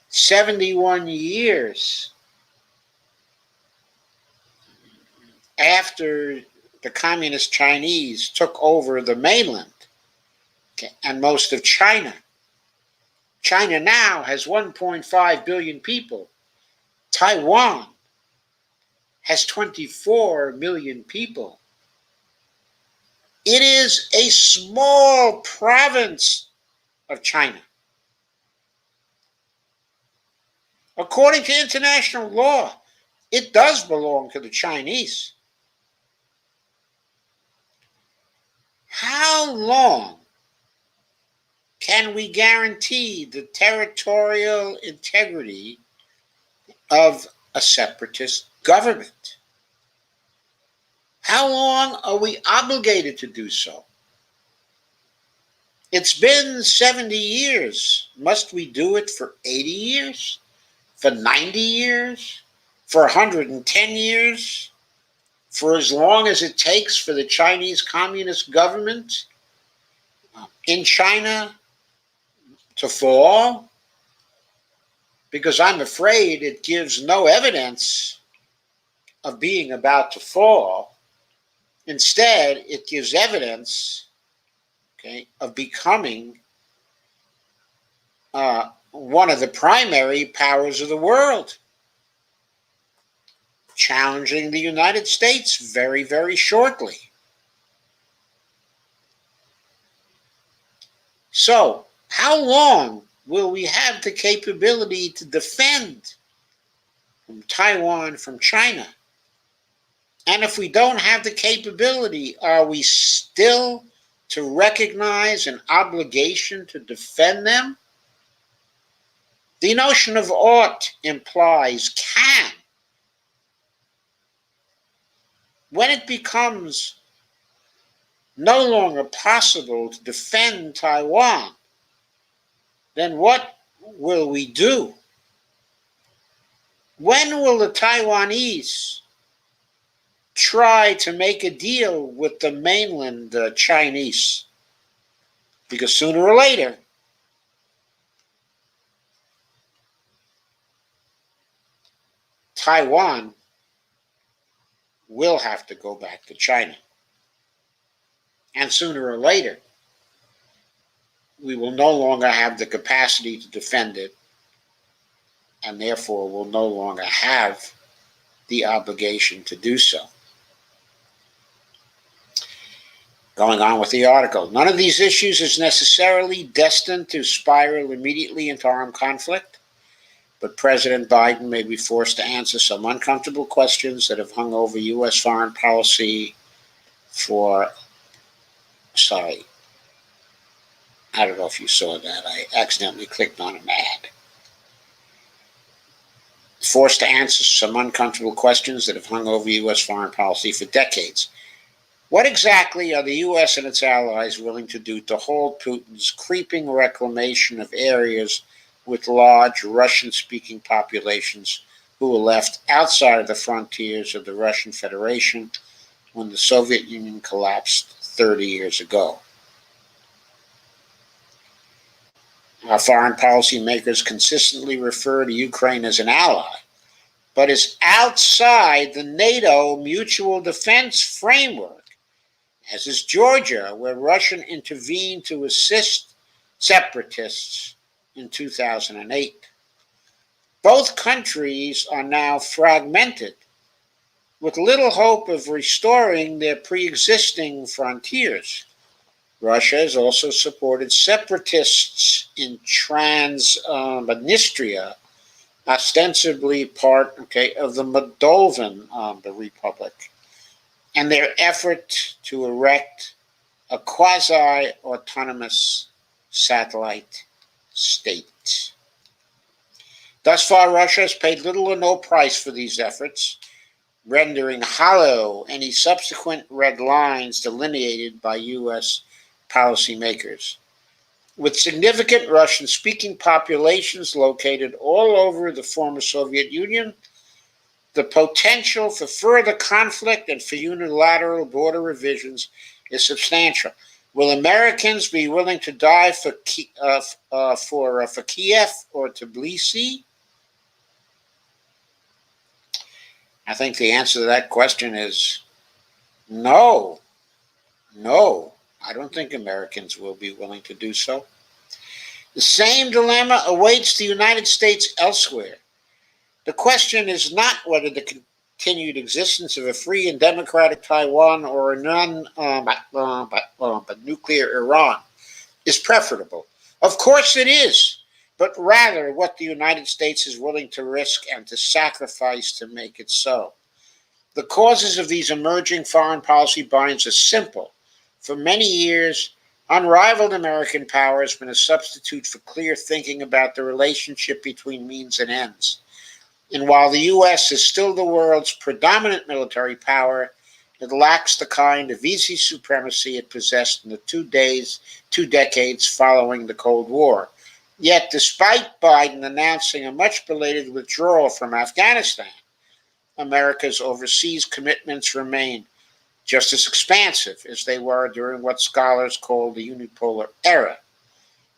71 years after the communist Chinese took over the mainland and most of China. China now has 1.5 billion people. Taiwan has 24 million people. It is a small province of China. According to international law, it does belong to the Chinese. How long can we guarantee the territorial integrity of a separatist government? How long are we obligated to do so? It's been 70 years. Must we do it for 80 years? For 90 years? For 110 years? For as long as it takes for the Chinese Communist government in China to fall? Because I'm afraid it gives no evidence of being about to fall. Instead, it gives evidence, of becoming one of the primary powers of the world, challenging the United States very, very shortly. So, how long will we have the capability to defend Taiwan from China? And if we don't have the capability, are we still to recognize an obligation to defend them? The notion of ought implies can. When it becomes no longer possible to defend Taiwan, then what will we do? When will the Taiwanese try to make a deal with the mainland Chinese? Because sooner or later, Taiwan will have to go back to China. And sooner or later, we will no longer have the capacity to defend it, and therefore will no longer have the obligation to do so. Going on with the article, none of these issues is necessarily destined to spiral immediately into armed conflict, but President Biden may be forced to answer some uncomfortable questions that have hung over U.S. foreign policy for, sorry, I don't know if you saw that. I accidentally clicked on an ad. Forced to answer some uncomfortable questions that have hung over U.S. foreign policy for decades. What exactly are the U.S. and its allies willing to do to halt Putin's creeping reclamation of areas with large Russian-speaking populations who were left outside of the frontiers of the Russian Federation when the Soviet Union collapsed 30 years ago? Our foreign policy makers consistently refer to Ukraine as an ally, but is outside the NATO mutual defense framework, as is Georgia, where Russia intervened to assist separatists in 2008. Both countries are now fragmented, with little hope of restoring their pre-existing frontiers. Russia has also supported separatists in Transnistria, ostensibly part of the Moldovan Republic, and their effort to erect a quasi-autonomous satellite state. Thus far, Russia has paid little or no price for these efforts, rendering hollow any subsequent red lines delineated by U.S. policymakers. With significant Russian-speaking populations located all over the former Soviet Union, the potential for further conflict and for unilateral border revisions is substantial. Will Americans be willing to die for Kiev or Tbilisi? I think the answer to that question is no. No, I don't think Americans will be willing to do so. The same dilemma awaits the United States elsewhere. The question is not whether the continued existence of a free and democratic Taiwan or a nuclear Iran is preferable. Of course it is, but rather what the United States is willing to risk and to sacrifice to make it so. The causes of these emerging foreign policy binds are simple. For many years, unrivaled American power has been a substitute for clear thinking about the relationship between means and ends. And while the U.S. is still the world's predominant military power, it lacks the kind of easy supremacy it possessed in the 2 decades following the Cold War. Yet, despite Biden announcing a much belated withdrawal from Afghanistan, America's overseas commitments remain just as expansive as they were during what scholars call the unipolar era,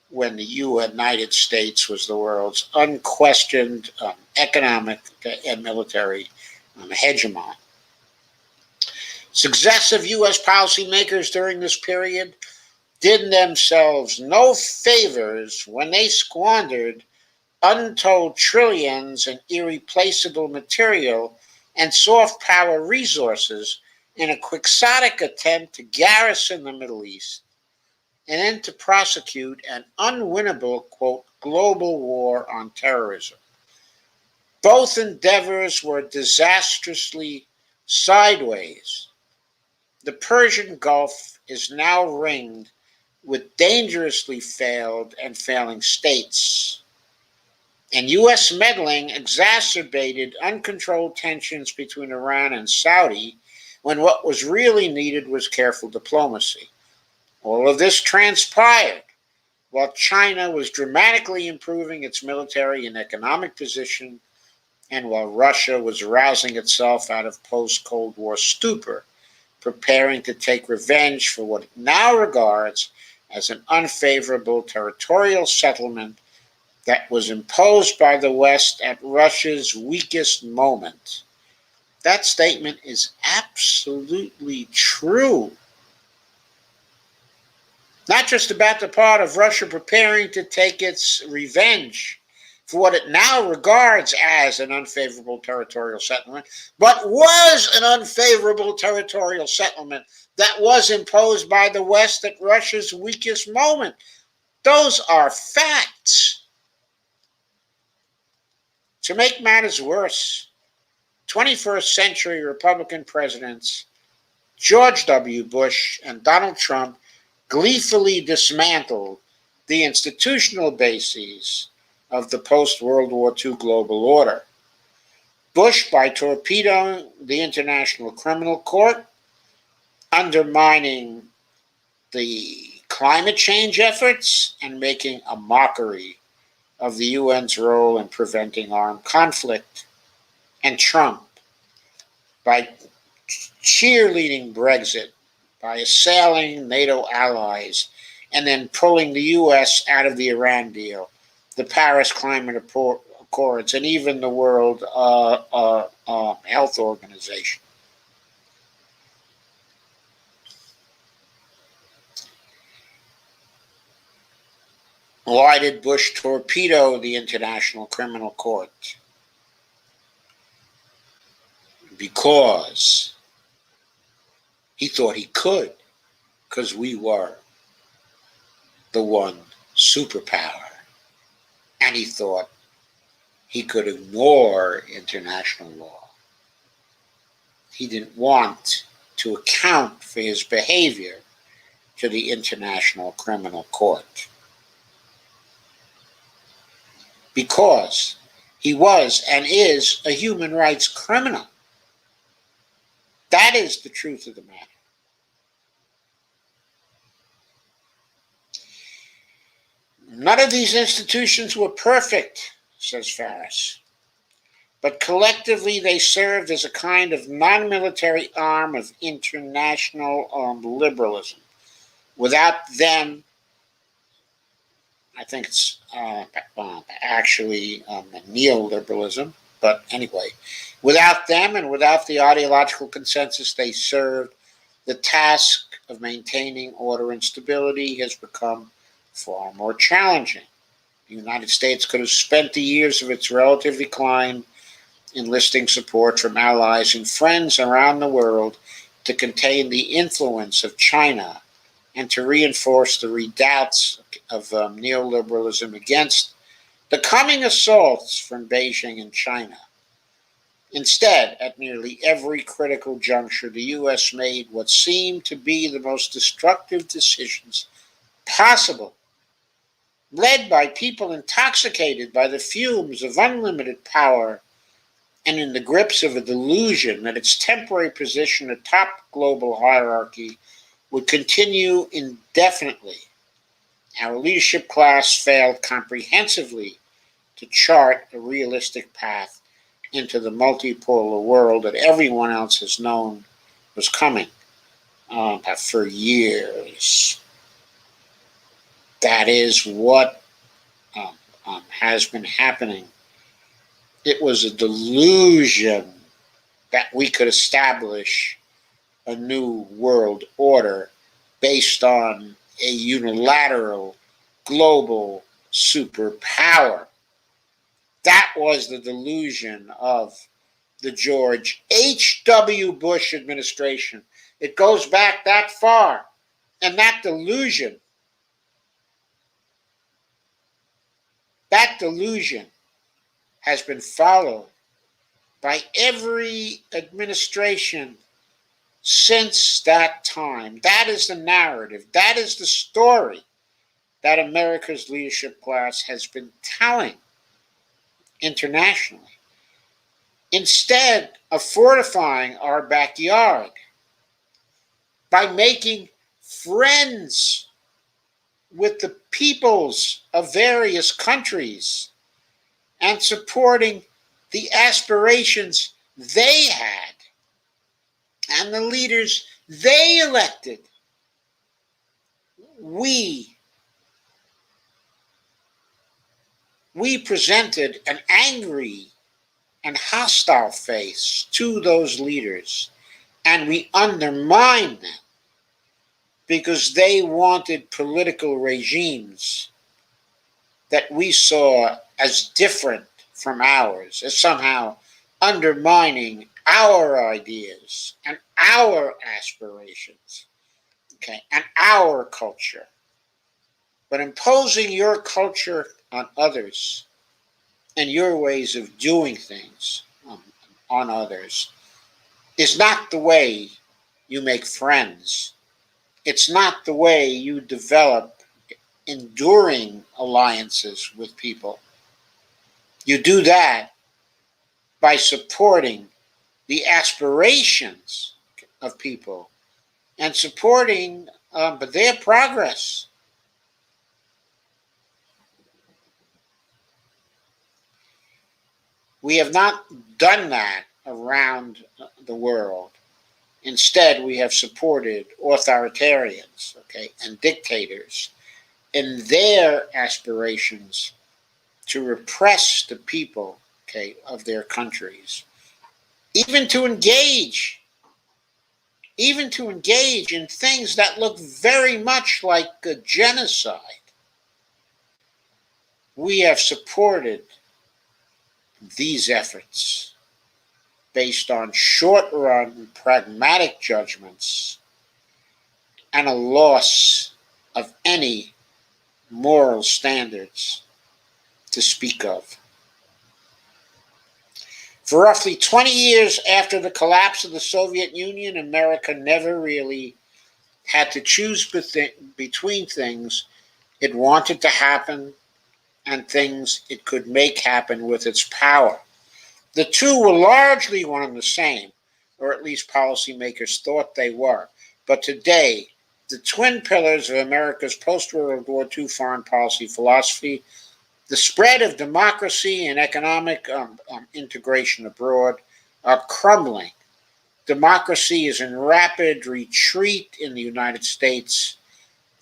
when the United States was the world's unquestioned economic and military hegemon. Successive U.S. policymakers during this period did themselves no favors when they squandered untold trillions in irreplaceable material and soft power resources in a quixotic attempt to garrison the Middle East and then to prosecute an unwinnable, quote, global war on terrorism. Both endeavors were disastrously sideways. The Persian Gulf is now ringed with dangerously failed and failing states. And U.S. meddling exacerbated uncontrolled tensions between Iran and Saudi when what was really needed was careful diplomacy. All of this transpired while China was dramatically improving its military and economic position, and while Russia was rousing itself out of post-Cold War stupor, preparing to take revenge for what it now regards as an unfavorable territorial settlement that was imposed by the West at Russia's weakest moment. That statement is absolutely true. Not just about the part of Russia preparing to take its revenge for what it now regards as an unfavorable territorial settlement, but was an unfavorable territorial settlement that was imposed by the West at Russia's weakest moment. Those are facts. To make matters worse, 21st century Republican presidents George W. Bush and Donald Trump gleefully dismantled the institutional bases of the post-World War II global order. Bush by torpedoing the International Criminal Court, undermining the climate change efforts, and making a mockery of the UN's role in preventing armed conflict. And Trump by cheerleading Brexit, by assailing NATO allies, and then pulling the U.S. out of the Iran deal, the Paris Climate Accords, and even the World Health Organization. Why did Bush torpedo the International Criminal Court? Because he thought he could, because we were the one superpower. And he thought he could ignore international law. He didn't want to account for his behavior to the International Criminal Court. Because he was and is a human rights criminal. That is the truth of the matter. None of these institutions were perfect, says Farris, but collectively they served as a kind of non-military arm of international liberalism. Without them, I think it's actually neoliberalism, but anyway, without them and without the ideological consensus they served, the task of maintaining order and stability has become far more challenging. The United States could have spent the years of its relative decline enlisting support from allies and friends around the world to contain the influence of China and to reinforce the redoubts of neoliberalism against the coming assaults from Beijing and China. Instead, at nearly every critical juncture, the U.S. made what seemed to be the most destructive decisions possible, led by people intoxicated by the fumes of unlimited power and in the grips of a delusion that its temporary position atop global hierarchy would continue indefinitely. Our leadership class failed comprehensively to chart a realistic path into the multipolar world that everyone else has known was coming for years. That is what has been happening. It was a delusion that we could establish a new world order based on a unilateral global superpower. That was the delusion of the George H.W. Bush administration. It goes back that far. And that delusion has been followed by every administration since that time. That is the narrative. That is the story that America's leadership class has been telling internationally. Instead of fortifying our backyard by making friends with the peoples of various countries and supporting the aspirations they had and the leaders they elected, we presented an angry and hostile face to those leaders, and we undermined them because they wanted political regimes that we saw as different from ours, as somehow undermining our ideas and our aspirations, okay, and our culture. But imposing your culture on others and your ways of doing things on others is not the way you make friends. It's not the way you develop enduring alliances with people. You do that by supporting the aspirations of people and supporting their progress. We have not done that around the world. Instead, we have supported authoritarians, okay, and dictators in their aspirations to repress the people, okay, of their countries, even to engage, even to engage in things that look very much like a genocide. We have supported these efforts based on short-run pragmatic judgments and a loss of any moral standards to speak of. For roughly 20 years after the collapse of the Soviet Union, America never really had to choose between things it wanted to happen and things it could make happen with its power. The two were largely one and the same, or at least policymakers thought they were. But today, the twin pillars of America's post-World War II foreign policy philosophy, the spread of democracy and economic integration abroad, are crumbling. Democracy is in rapid retreat in the United States,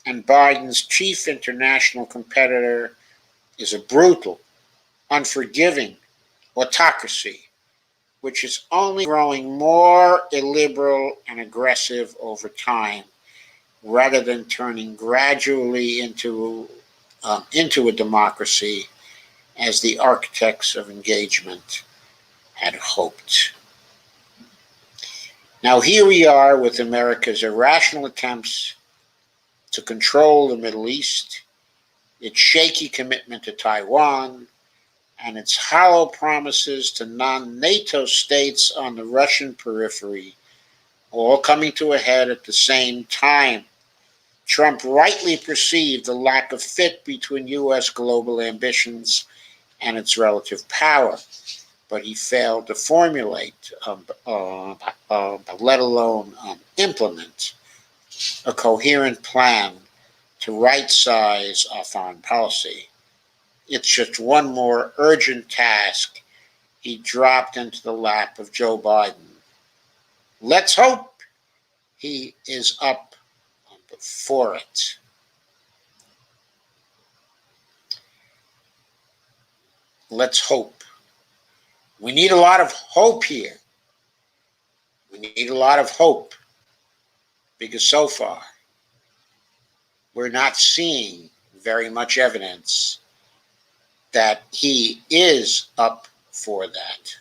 and Biden's chief international competitor is a brutal, unforgiving autocracy, which is only growing more illiberal and aggressive over time, rather than turning gradually into a democracy as the architects of engagement had hoped. Now here we are with America's irrational attempts to control the Middle East, its shaky commitment to Taiwan, and its hollow promises to non-NATO states on the Russian periphery, all coming to a head at the same time. Trump rightly perceived the lack of fit between U.S. global ambitions and its relative power, but he failed to formulate, let alone implement, a coherent plan to right-size our foreign policy. It's just one more urgent task he dropped into the lap of Joe Biden. Let's hope he is up for it. Let's hope. We need a lot of hope here. We need a lot of hope because so far we're not seeing very much evidence that he is up for that.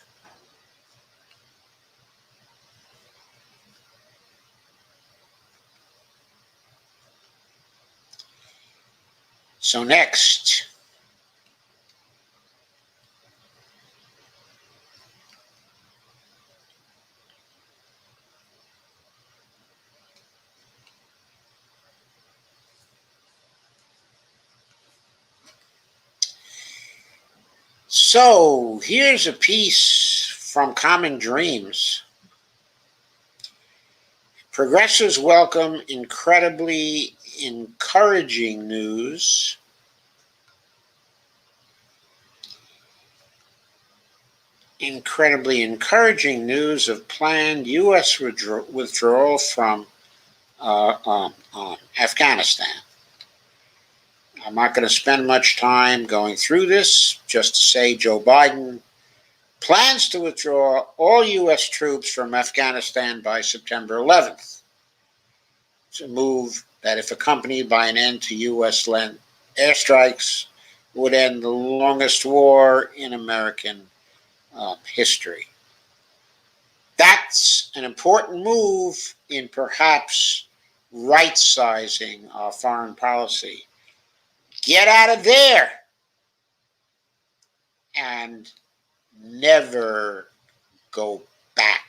So next, so here's a piece from Common Dreams. Progressives welcome incredibly encouraging news of planned U.S. withdrawal from Afghanistan. I'm not going to spend much time going through this, just to say Joe Biden plans to withdraw all U.S. troops from Afghanistan by September 11th. It's a move that, if accompanied by an end to U.S. land airstrikes, would end the longest war in American history. That's an important move in perhaps right sizing our foreign policy. Get out of there and never go back.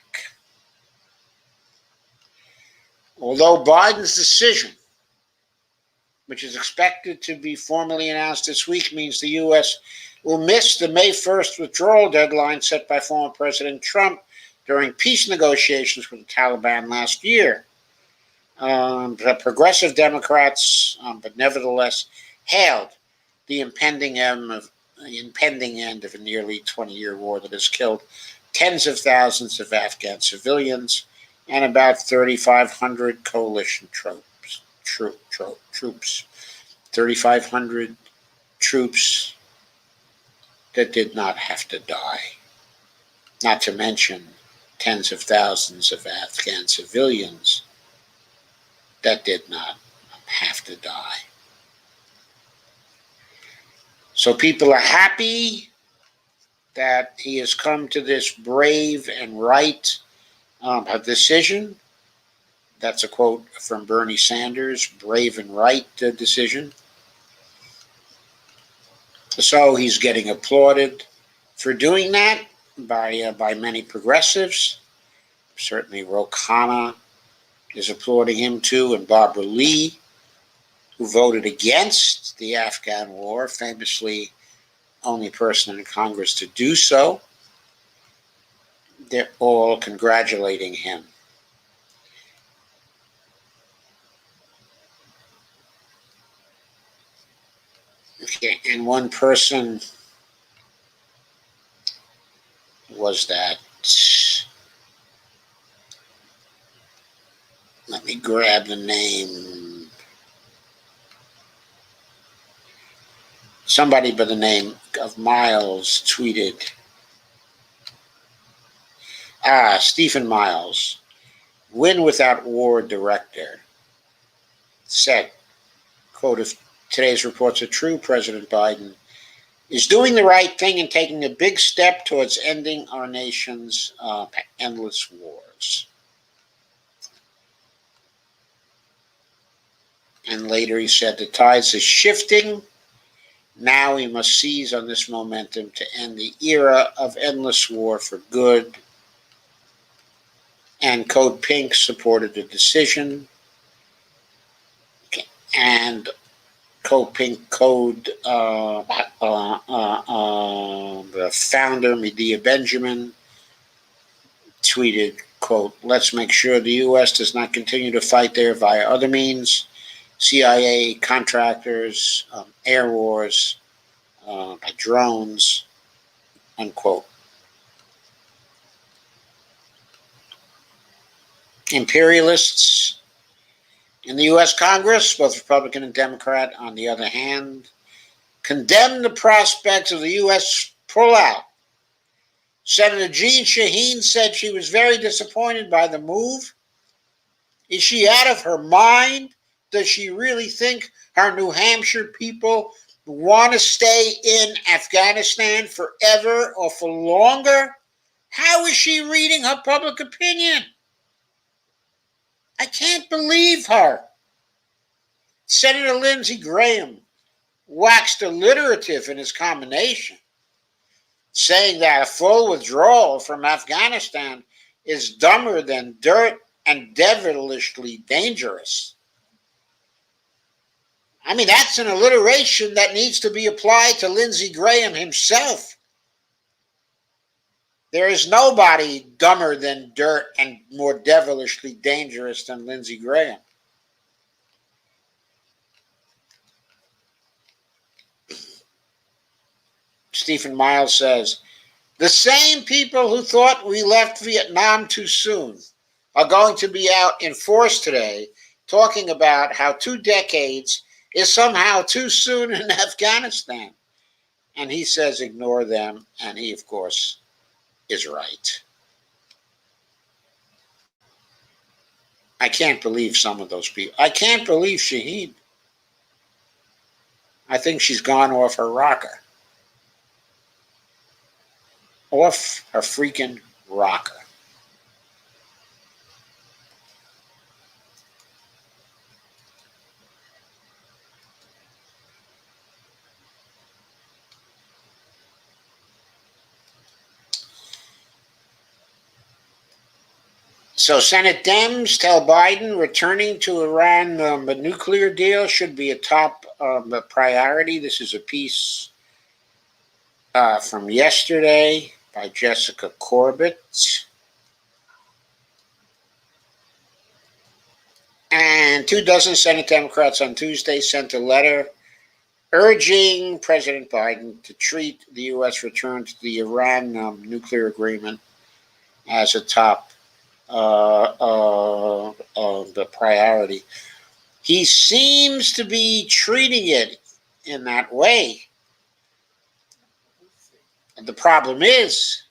Although Biden's decision, which is expected to be formally announced this week, means the U.S. will miss the May 1st withdrawal deadline set by former President Trump during peace negotiations with the Taliban last year. The progressive Democrats, but nevertheless, hailed the impending end of a nearly 20-year war that has killed tens of thousands of Afghan civilians and about 3,500 coalition troops. 3,500 troops that did not have to die. Not to mention tens of thousands of Afghan civilians that did not have to die. So people are happy that he has come to this brave and right decision. That's a quote from Bernie Sanders, brave and right decision. So he's getting applauded for doing that by many progressives. Certainly Ro Khanna is applauding him too, and Barbara Lee, who voted against the Afghan war, famously only person in Congress to do so. They're all congratulating him. Okay, and one person was that, let me grab the name, somebody by the name of Miles tweeted, Stephen Miles, Win Without War director, said, quote, if today's reports are true, President Biden is doing the right thing and taking a big step towards ending our nation's endless wars. And later he said, the tides are shifting. Now we must seize on this momentum to end the era of endless war for good. And Code Pink supported the decision. And Code Pink Code, the founder, Medea Benjamin, tweeted, quote, let's make sure the U.S. does not continue to fight there via other means, CIA, contractors, air wars, drones, unquote. Imperialists in the U.S. Congress, both Republican and Democrat, on the other hand, condemned the prospects of the U.S. pullout. Senator Jeanne Shaheen said she was very disappointed by the move. Is she out of her mind? Does she really think her New Hampshire people want to stay in Afghanistan forever or for longer? How is she reading her public opinion? I can't believe her. Senator Lindsey Graham waxed alliterative in his commendation, saying that a full withdrawal from Afghanistan is dumber than dirt and devilishly dangerous. I mean, that's an alliteration that needs to be applied to Lindsey Graham himself. There is nobody dumber than dirt and more devilishly dangerous than Lindsey Graham. Stephen Miles says, the same people who thought we left Vietnam too soon are going to be out in force today talking about how 2 decades is somehow too soon in Afghanistan. And he says ignore them, and he, of course, is right. I can't believe some of those people. I can't believe Shaheen. I think she's gone off her rocker. Off her freaking rocker. So Senate Dems tell Biden returning to Iran the nuclear deal should be a top priority. This is a piece from yesterday by Jessica Corbett. And 24 Senate Democrats on Tuesday sent a letter urging President Biden to treat the U.S. return to the Iran nuclear agreement as a top the priority. He seems to be treating it in that way. And the problem is,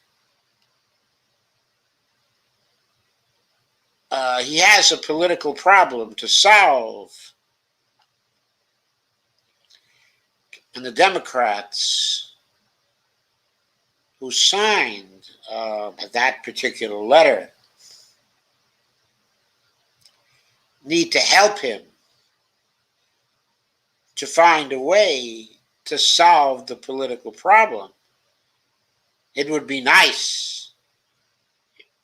he has a political problem to solve. And the Democrats who signed that particular letter need to help him to find a way to solve the political problem. It would be nice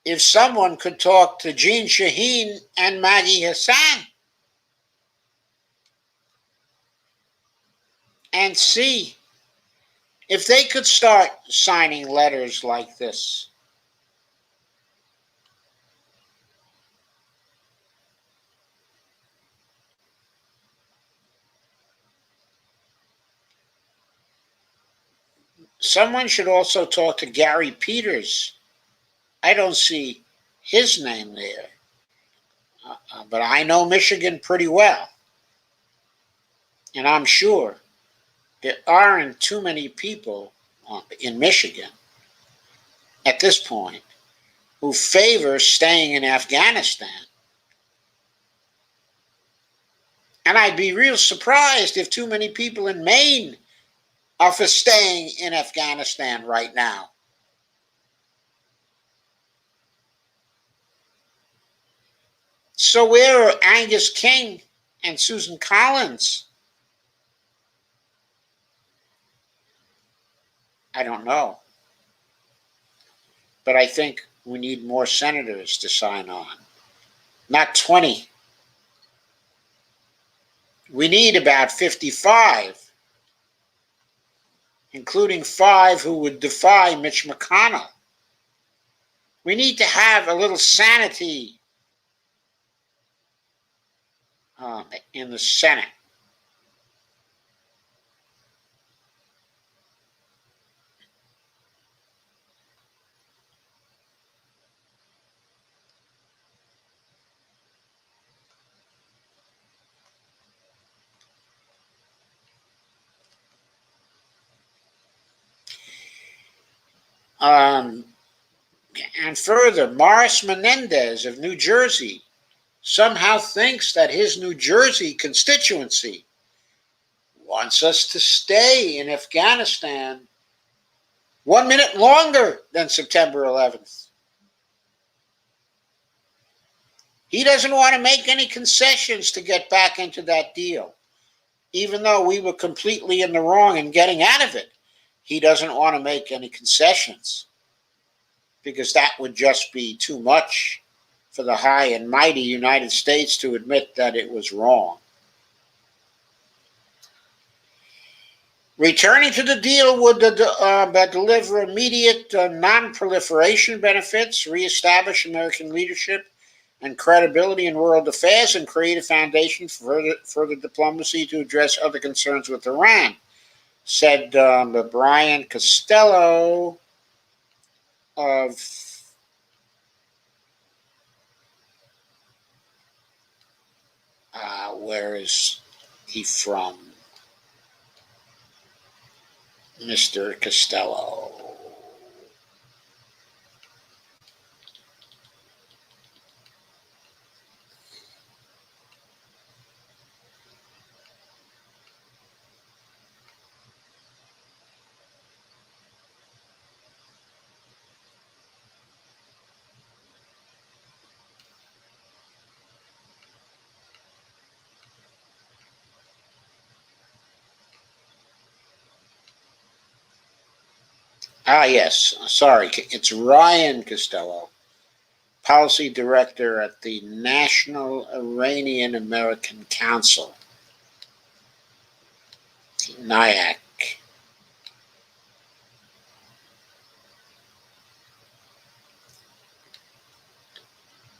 if someone could talk to Jeanne Shaheen and Maggie Hassan and see if they could start signing letters like this. Someone should also talk to Gary Peters. I don't see his name there, but I know Michigan pretty well. And I'm sure there aren't too many people in Michigan at this point who favor staying in Afghanistan. And I'd be real surprised if too many people in Maine are for staying in Afghanistan right now. So where are Angus King and Susan Collins? I don't know. But I think we need more senators to sign on. Not 20. We need about 55, including 5 who would defy Mitch McConnell. We need to have a little sanity in the Senate. And further, Morris Menendez of New Jersey somehow thinks that his New Jersey constituency wants us to stay in Afghanistan 1 minute longer than September 11th. He doesn't want to make any concessions to get back into that deal, even though we were completely in the wrong in getting out of it. He doesn't want to make any concessions because that would just be too much for the high and mighty United States to admit that it was wrong. Returning to the deal would deliver immediate non-proliferation benefits, reestablish American leadership and credibility in world affairs, and create a foundation for further diplomacy to address other concerns with Iran, said Brian Costello of where is he from? Mr. Costello. Yes, sorry, it's Ryan Costello, Policy Director at the National Iranian American Council, NIAC.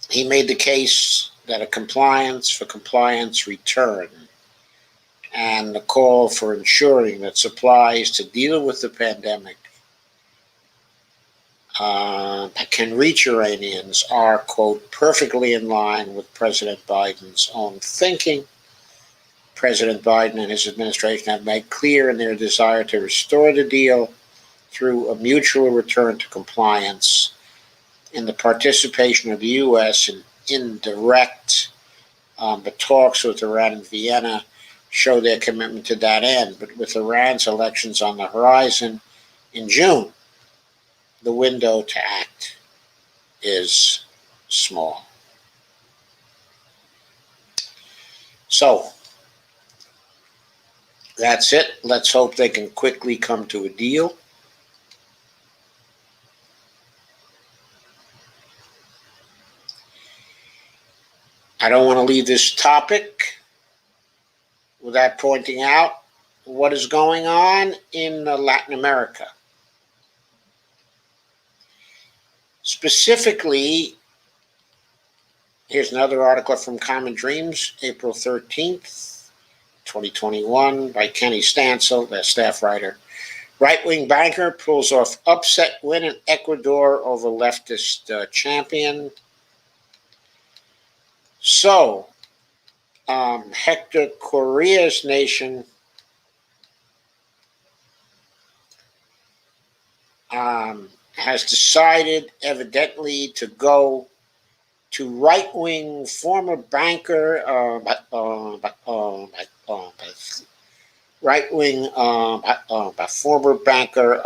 He made the case that a compliance for compliance return and the call for ensuring that supplies to deal with the pandemic can reach Iranians are, quote, perfectly in line with President Biden's own thinking. President Biden and his administration have made clear in their desire to restore the deal through a mutual return to compliance and the participation of the U.S. in indirect but talks with Iran in Vienna show their commitment to that end. But with Iran's elections on the horizon in June, the window to act is small. So that's it. Let's hope they can quickly come to a deal. I don't want to leave this topic without pointing out what is going on in Latin America. Specifically, here's another article from Common Dreams, April 13th, 2021, by Kenny Stansel, their staff writer. Right-wing banker pulls off upset win in Ecuador over leftist champion. So, Hector Correa's nation has decided, evidently, to go to right-wing former banker, right-wing former banker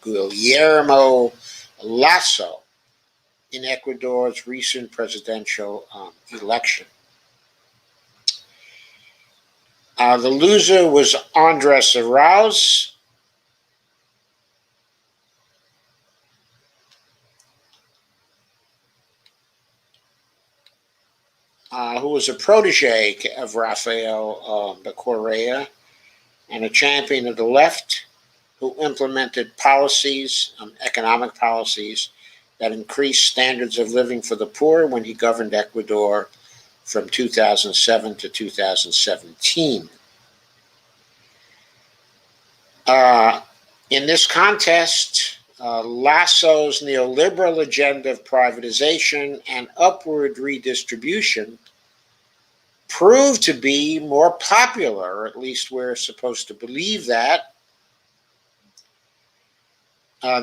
Guillermo Lasso in Ecuador's recent presidential election. The loser was Andres Arauz, who was a protege of Rafael Correa and a champion of the left, who implemented policies, economic policies, that increased standards of living for the poor when he governed Ecuador from 2007 to 2017. In this contest, Lasso's neoliberal agenda of privatization and upward redistribution proved to be more popular, or at least we're supposed to believe that.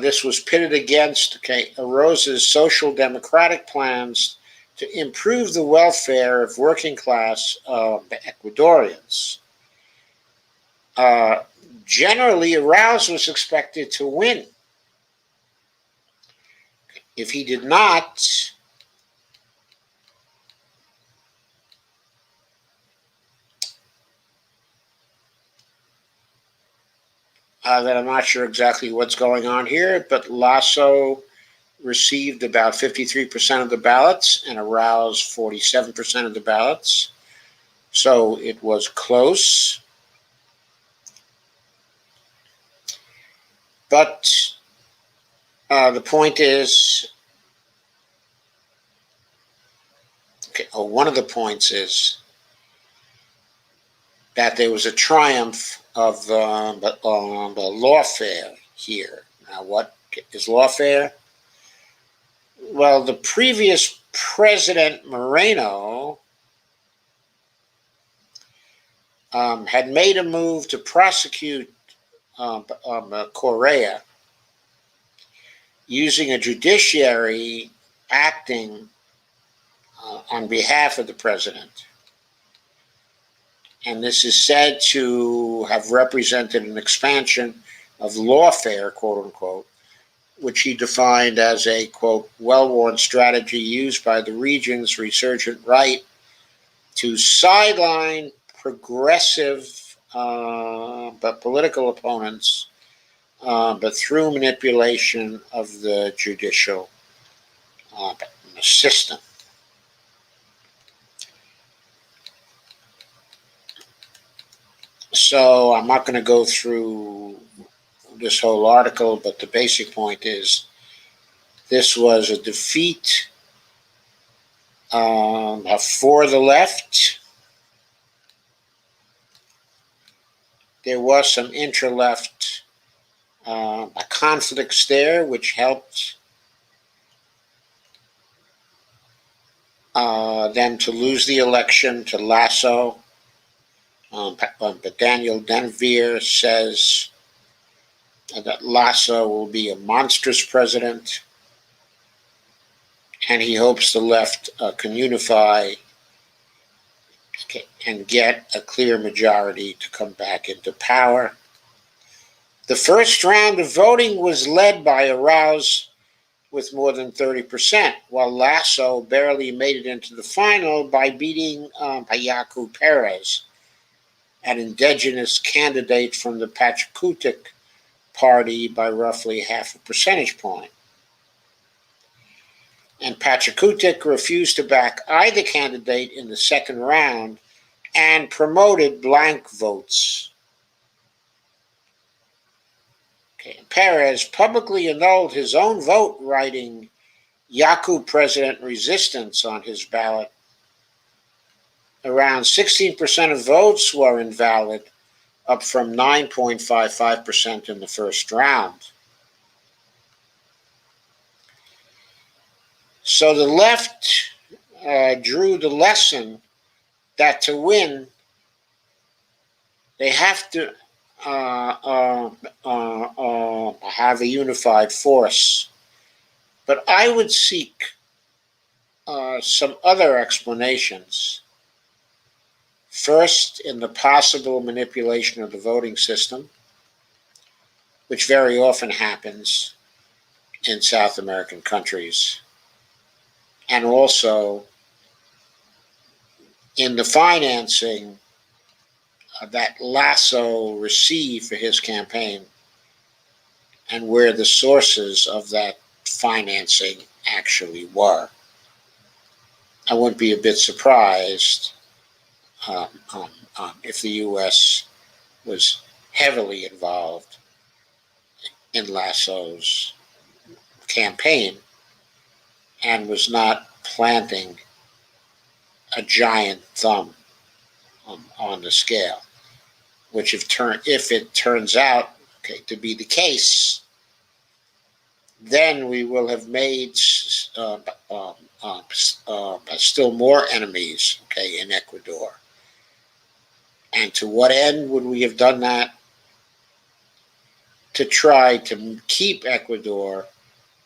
This was pitted against Arauz's social democratic plans to improve the welfare of working class Ecuadorians. Generally, Arauz was expected to win. If he did not, then I'm not sure exactly what's going on here, but Lasso received about 53% of the ballots and Arauz 47% of the ballots. So it was close. But the point is, one of the points is that there was a triumph of the lawfare here. Now, what is lawfare? Well, the previous president, Moreno, had made a move to prosecute Correa using a judiciary acting on behalf of the president. And this is said to have represented an expansion of lawfare, quote unquote, which he defined as a, quote, well-worn strategy used by the region's resurgent right to sideline progressive but political opponents but through manipulation of the judicial system. So I'm not going to go through this whole article, but the basic point is this was a defeat for the left. There was some intra-left conflicts there, which helped them to lose the election to Lasso. But Daniel Denvir says that Lasso will be a monstrous president, and he hopes the left can unify and get a clear majority to come back into power. The first round of voting was led by Arauz with more than 30%, while Lasso barely made it into the final by beating Yaku Perez, an indigenous candidate from the Pachakutik party, by roughly half a percentage point. And Pachakutik refused to back either candidate in the second round and promoted blank votes. Perez publicly annulled his own vote, writing Yaku president resistance on his ballot. Around 16% of votes were invalid, up from 9.55% in the first round. So the left drew the lesson that to win, they have to have a unified force. But I would seek some other explanations. First, in the possible manipulation of the voting system, which very often happens in South American countries, and also in the financing that Lasso received for his campaign, and where the sources of that financing actually were. I wouldn't be a bit surprised if the U.S. was heavily involved in Lasso's campaign and was not planting a giant thumb on the scale, which if it turns out to be the case, then we will have made still more enemies in Ecuador. And to what end would we have done that? To try to keep Ecuador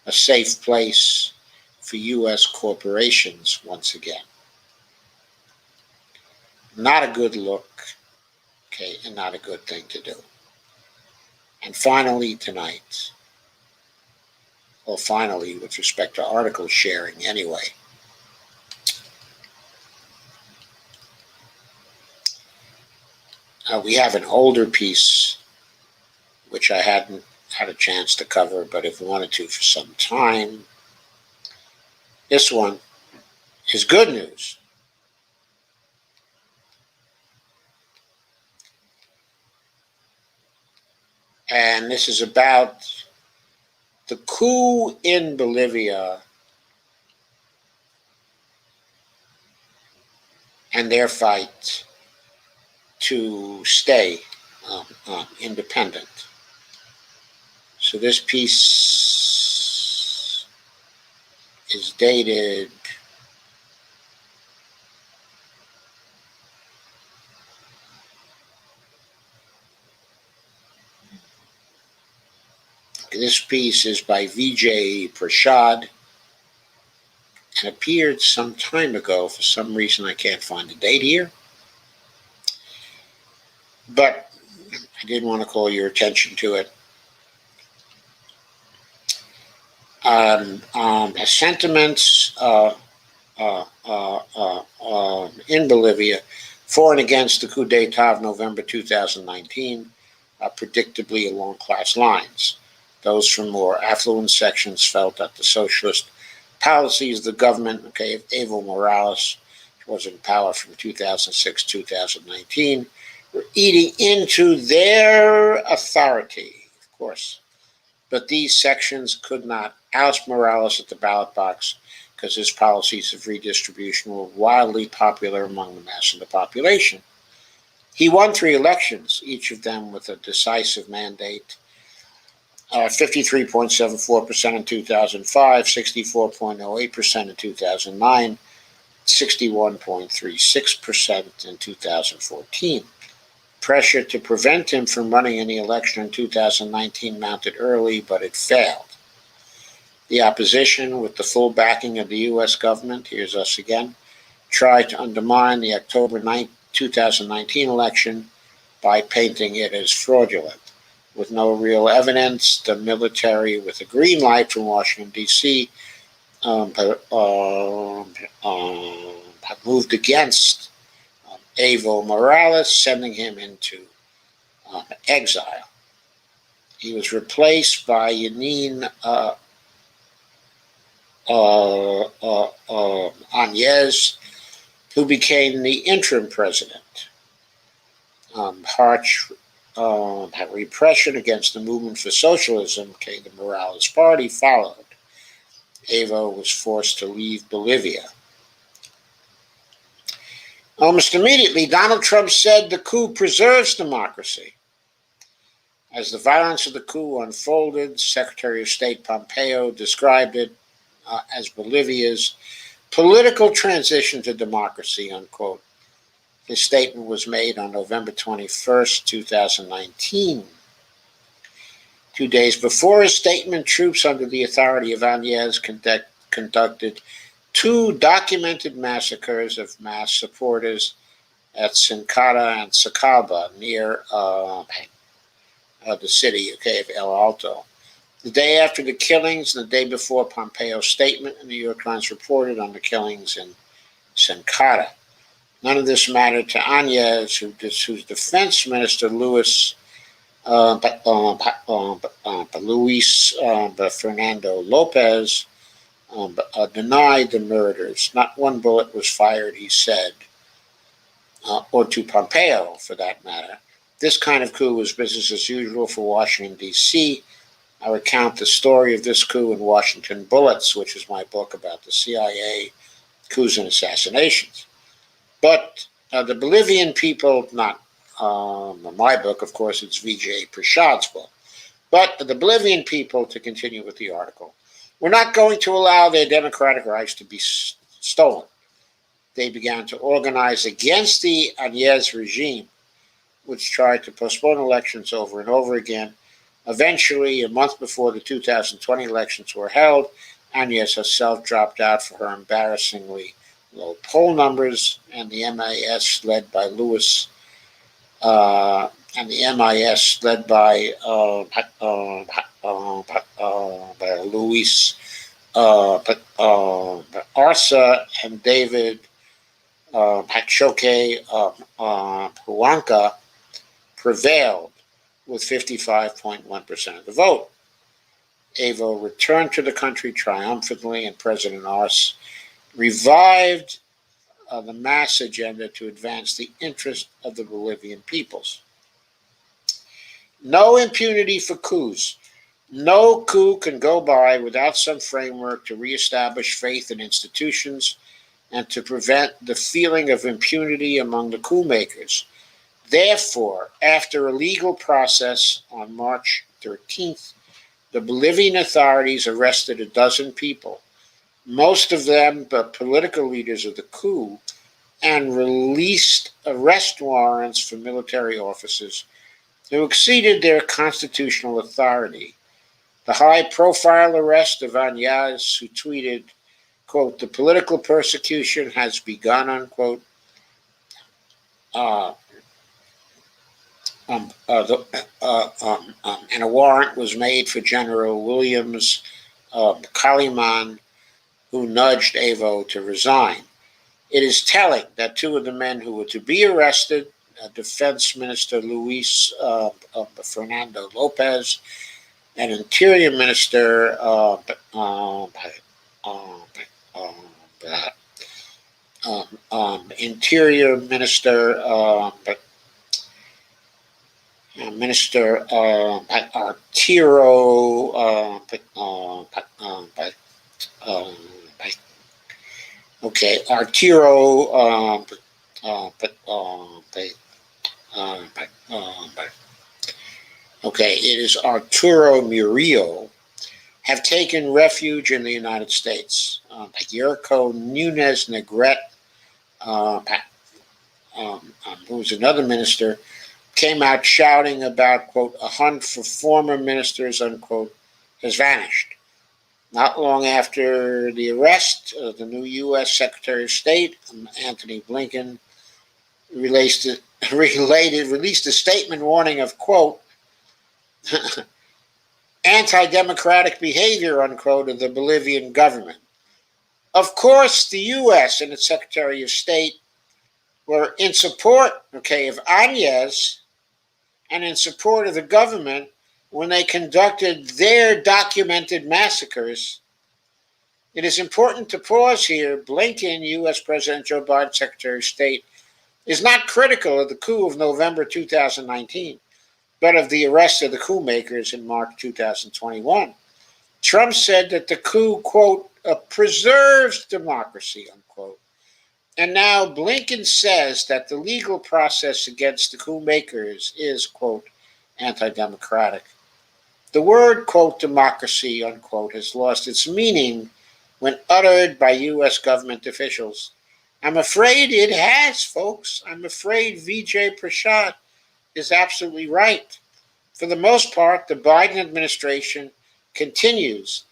a safe place for U.S. corporations once again. Not a good look, and not a good thing to do. And finally tonight, with respect to article sharing anyway, we have an older piece, which I hadn't had a chance to cover, but if we wanted to for some time. This one is good news. And this is about the coup in Bolivia and their fight to stay independent. So this piece is dated This piece is by Vijay Prashad and appeared some time ago. For some reason, I can't find the date here. But I did want to call your attention to it. Sentiments in Bolivia for and against the coup d'etat of November 2019 predictably along class lines. Those from more affluent sections felt that the socialist policies of the government, of Evo Morales, who was in power from 2006 to 2019, were eating into their authority, of course. But these sections could not oust Morales at the ballot box because his policies of redistribution were wildly popular among the mass of the population. He won 3 elections, each of them with a decisive mandate. 53.74% in 2005, 64.08% in 2009, 61.36% in 2014. Pressure to prevent him from running in the election in 2019 mounted early, but it failed. The opposition, with the full backing of the U.S. government, here's us again, tried to undermine the October 2019 election by painting it as fraudulent. With no real evidence, the military, with a green light from Washington, D.C., moved against Evo Morales, sending him into exile. He was replaced by Yanin Áñez, who became the interim president. Harsh repression against the movement for socialism, the Morales Party, followed. Evo was forced to leave Bolivia. Almost immediately, Donald Trump said the coup preserves democracy. As the violence of the coup unfolded, Secretary of State Pompeo described it as Bolivia's political transition to democracy, unquote. His statement was made on November 21st, 2019. 2 days before his statement, troops under the authority of Áñez conducted 2 documented massacres of mass supporters at Sincata and Sacaba, near the city of El Alto. The day after the killings and the day before Pompeo's statement, the New York Times reported on the killings in Sincata. None of this mattered to Áñez, whose defense minister, Luis Fernando Lopez, denied the murders. Not one bullet was fired, he said, or to Pompeo, for that matter. This kind of coup was business as usual for Washington, D.C. I recount the story of this coup in Washington Bullets, which is my book about the CIA coups and assassinations. But the Bolivian people, not my book, of course, it's Vijay Prashad's book, but the Bolivian people, to continue with the article, were not going to allow their democratic rights to be stolen. They began to organize against the Áñez regime, which tried to postpone elections over and over again. Eventually, a month before the 2020 elections were held, Áñez herself dropped out for her embarrassingly low poll numbers, and the MIS led by Luis Arce and David Choque Huanca prevailed with 55.1% of the vote. Evo returned to the country triumphantly, and President Arce revived the mass agenda to advance the interest of the Bolivian peoples. No impunity for coups. No coup can go by without some framework to reestablish faith in institutions and to prevent the feeling of impunity among the coup makers. Therefore, after a legal process on March 13th, the Bolivian authorities arrested 12 people, most of them but political leaders of the coup, and released arrest warrants for military officers who exceeded their constitutional authority. The high-profile arrest of Áñez, who tweeted, quote, "The political persecution has begun," unquote, and a warrant was made for General Williams Kaliman, who nudged Evo to resign. It is telling that 2 of the men who were to be arrested, Defense Minister Luis Fernando Lopez, and Interior Minister Interior Minister Minister Arturo Arturo it is Arturo Murillo, have taken refuge in the United States. Yurko Nunez Negrete, who was another minister, came out shouting about, quote, a hunt for former ministers, unquote, has vanished. Not long after the arrest of the new U.S. Secretary of State, Antony Blinken, released a statement warning of, quote, anti-democratic behavior, unquote, of the Bolivian government. Of course, the U.S. and its Secretary of State were in support, of Áñez and in support of the government when they conducted their documented massacres. It is important to pause here. Blinken, U.S. President Joe Biden, Secretary of State, is not critical of the coup of November 2019, but of the arrest of the coup makers in March 2021. Trump said that the coup, quote, preserves democracy, unquote. And now Blinken says that the legal process against the coup makers is, quote, anti-democratic. The word, quote, democracy, unquote, has lost its meaning when uttered by U.S. government officials. I'm afraid it has, folks. I'm afraid Vijay Prashad is absolutely right. For the most part, the Biden administration continues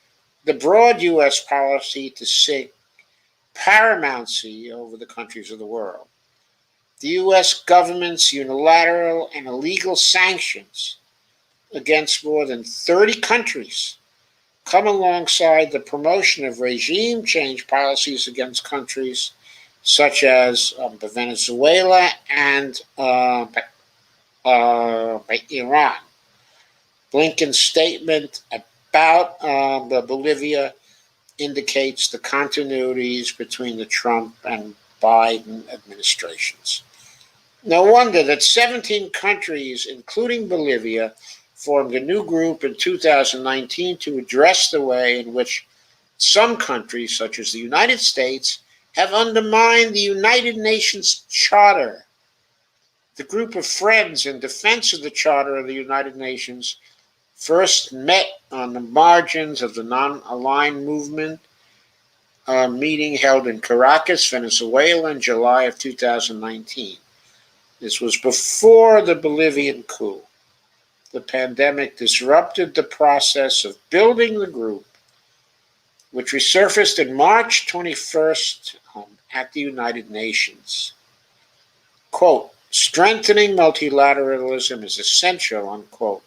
the broad U.S. policy to seek paramountcy over the countries of the world. The U.S. government's unilateral and illegal sanctions against more than 30 countries come alongside the promotion of regime change policies against countries such as Venezuela and Iran. Blinken's statement about Bolivia indicates the continuities between the Trump and Biden administrations. No wonder that 17 countries, including Bolivia, formed a new group in 2019 to address the way in which some countries, such as the United States, have undermined the United Nations Charter. The group of friends in defense of the Charter of the United Nations first met on the margins of the Non-Aligned Movement meeting held in Caracas, Venezuela in July of 2019. This was before the Bolivian coup. The pandemic disrupted the process of building the group, which resurfaced in March 21st at the United Nations. Quote, strengthening multilateralism is essential, unquote,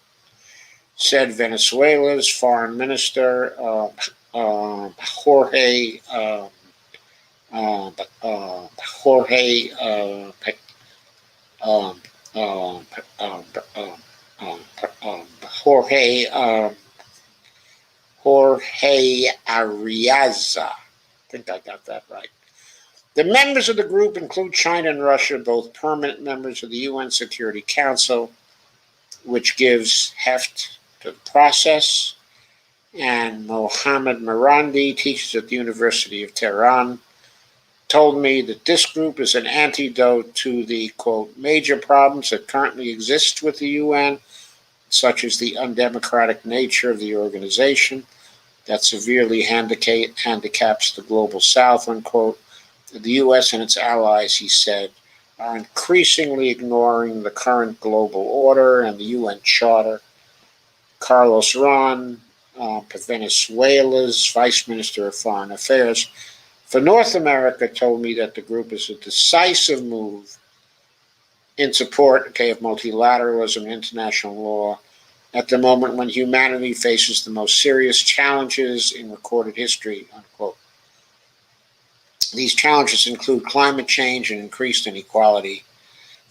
said Venezuela's Foreign Minister Jorge Ariaza. I think I got that right. The members of the group include China and Russia, both permanent members of the UN Security Council, which gives heft to the process, and Mohammad Marandi, teaches at the University of Tehran, told me that this group is an antidote to the, quote, major problems that currently exist with the UN, such as the undemocratic nature of the organization that severely handicaps the global south, unquote. The U.S. and its allies, he said, are increasingly ignoring the current global order and the UN Charter. Carlos Ron, Venezuela's Vice Minister of Foreign Affairs for North America, told me that the group is a decisive move in support, of multilateralism and international law at the moment when humanity faces the most serious challenges in recorded history, unquote. These challenges include climate change and increased inequality.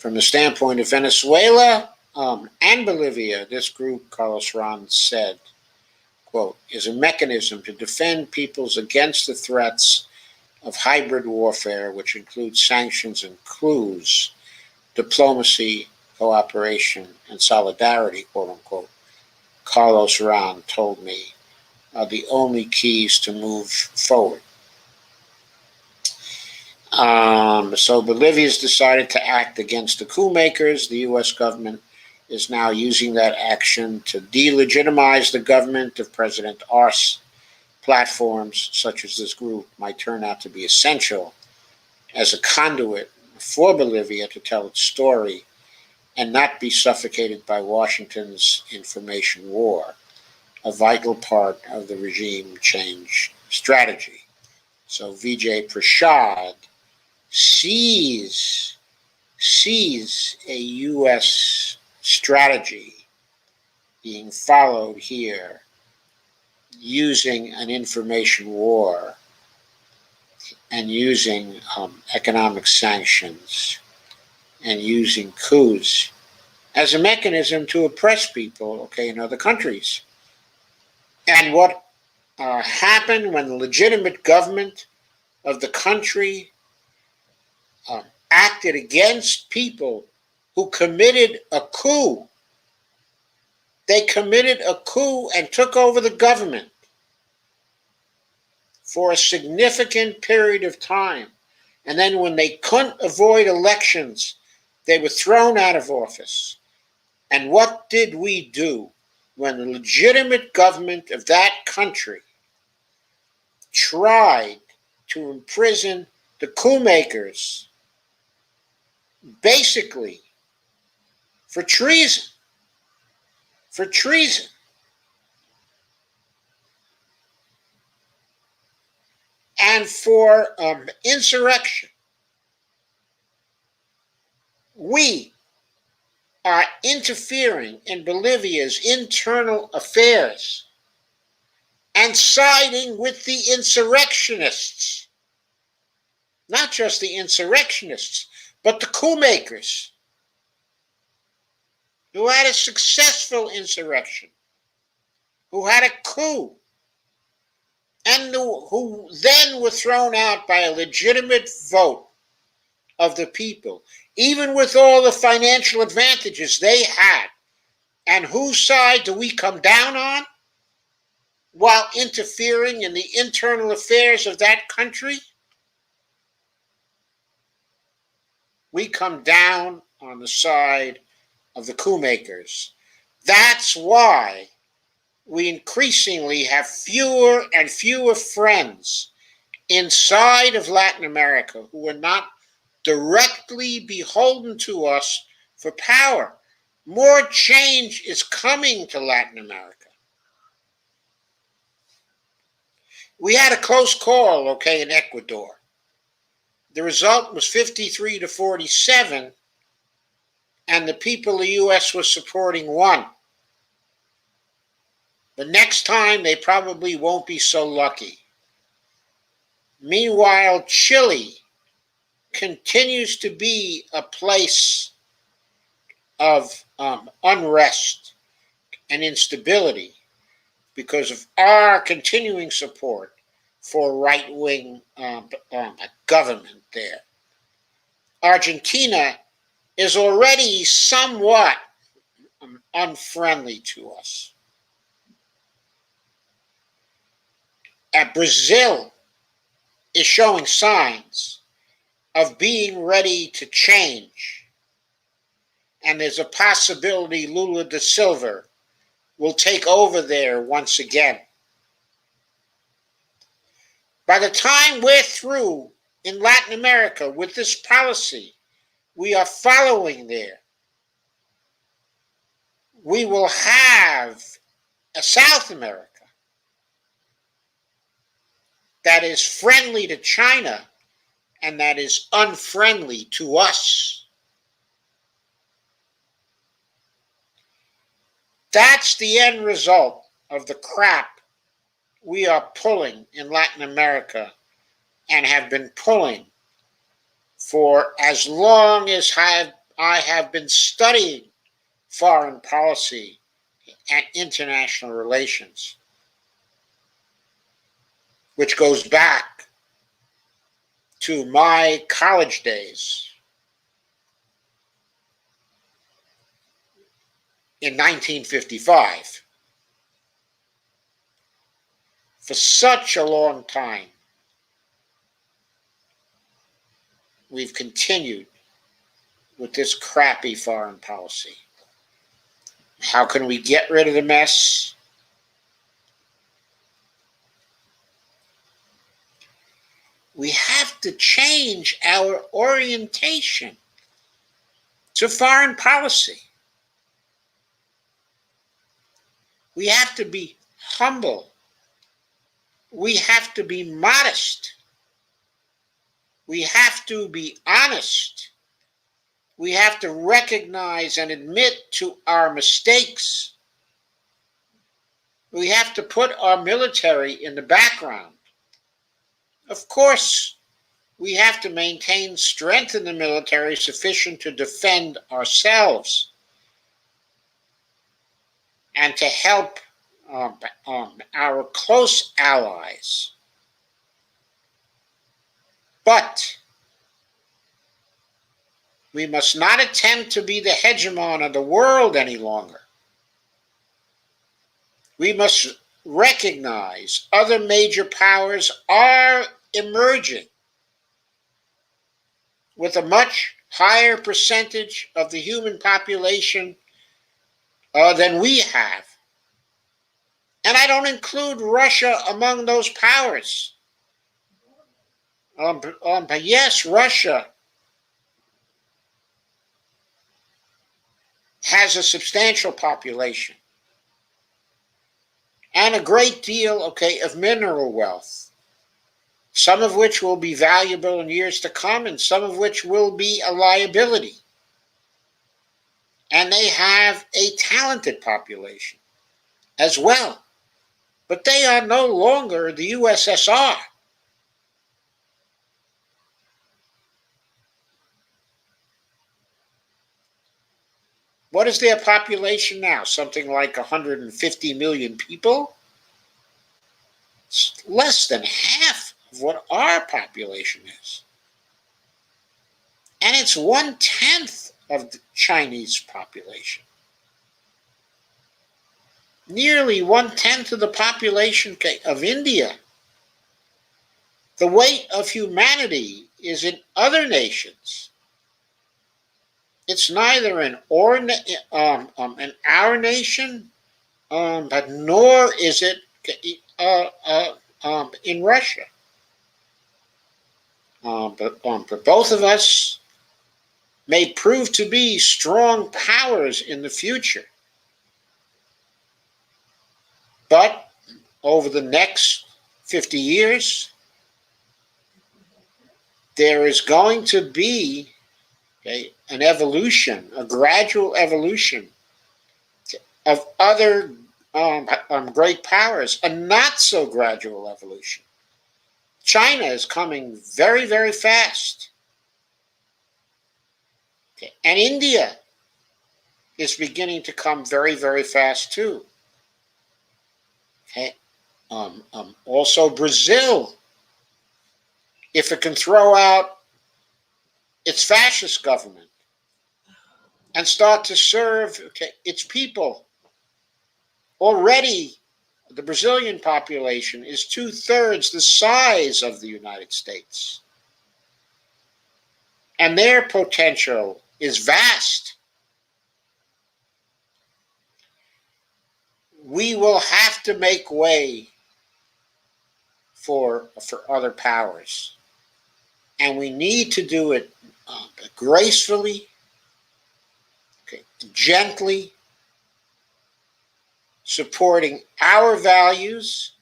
From the standpoint of Venezuela and Bolivia, this group, Carlos Ron said, quote, is a mechanism to defend peoples against the threats of hybrid warfare, which includes sanctions and clues, diplomacy, cooperation, and solidarity, quote unquote. Carlos Ron told me are the only keys to move forward. So Bolivia's decided to act against the coup makers. The U.S. government is now using that action to delegitimize the government of President Arce. Platforms such as this group might turn out to be essential as a conduit for Bolivia to tell its story and not be suffocated by Washington's information war, a vital part of the regime change strategy. So Vijay Prashad sees a U.S. strategy being followed here using an information war and using economic sanctions and using coups as a mechanism to oppress people, in other countries. And what happened when the legitimate government of the country acted against people who committed a coup. They committed a coup and took over the government for a significant period of time. And then when they couldn't avoid elections, they were thrown out of office. And what did we do when the legitimate government of that country tried to imprison the coup makers, basically for treason? For treason. And for insurrection. We are interfering in Bolivia's internal affairs and siding with the insurrectionists. Not just the insurrectionists, but the coup makers who had a successful insurrection, who had a coup, and who then were thrown out by a legitimate vote of the people, even with all the financial advantages they had. And whose side do we come down on while interfering in the internal affairs of that country? We come down on the side of the coup makers. That's why we increasingly have fewer and fewer friends inside of Latin America who are not directly beholden to us for power. More change is coming to Latin America. We had a close call, in Ecuador. The result was 53 to 47, and the people the U.S. was supporting won. The next time, they probably won't be so lucky. Meanwhile, Chile continues to be a place of unrest and instability because of our continuing support for right-wing government there. Argentina is already somewhat unfriendly to us. Brazil is showing signs of being ready to change. And there's a possibility Lula da Silva will take over there once again. By the time we're through in Latin America with this policy we are following there, we will have a South America that is friendly to China and that is unfriendly to us. That's the end result of the crap we are pulling in Latin America and have been pulling for as long as I have been studying foreign policy and international relations, which goes back to my college days in 1955. For such a long time, we've continued with this crappy foreign policy. How can we get rid of the mess? We have to change our orientation to foreign policy. We have to be humble. We have to be modest. We have to be honest. We have to recognize and admit to our mistakes. We have to put our military in the background. Of course, we have to maintain strength in the military sufficient to defend ourselves and to help our close allies. But we must not attempt to be the hegemon of the world any longer. We must recognize other major powers are emerging with a much higher percentage of the human population than we have. And I don't include Russia among those powers. But yes, Russia has a substantial population and a great deal, of mineral wealth, some of which will be valuable in years to come and some of which will be a liability. And they have a talented population as well. But they are no longer the USSR. What is their population now? Something like 150 million people? It's less than half of what our population is. And it's 1/10 of the Chinese population. Nearly 1/10 of the population of India. The weight of humanity is in other nations. It's neither in our nation, but nor is it in Russia. But both of us may prove to be strong powers in the future. But over the next 50 years, there is going to be an evolution, a gradual evolution of other great powers, a not so gradual evolution. China is coming very, very fast. And India is beginning to come very, very fast too. Also Brazil, if it can throw out its fascist government and start to serve its people. Already, the Brazilian population is 2/3 the size of the United States. And their potential is vast. We will have to make way for other powers. And we need to do it gracefully, gently, supporting our values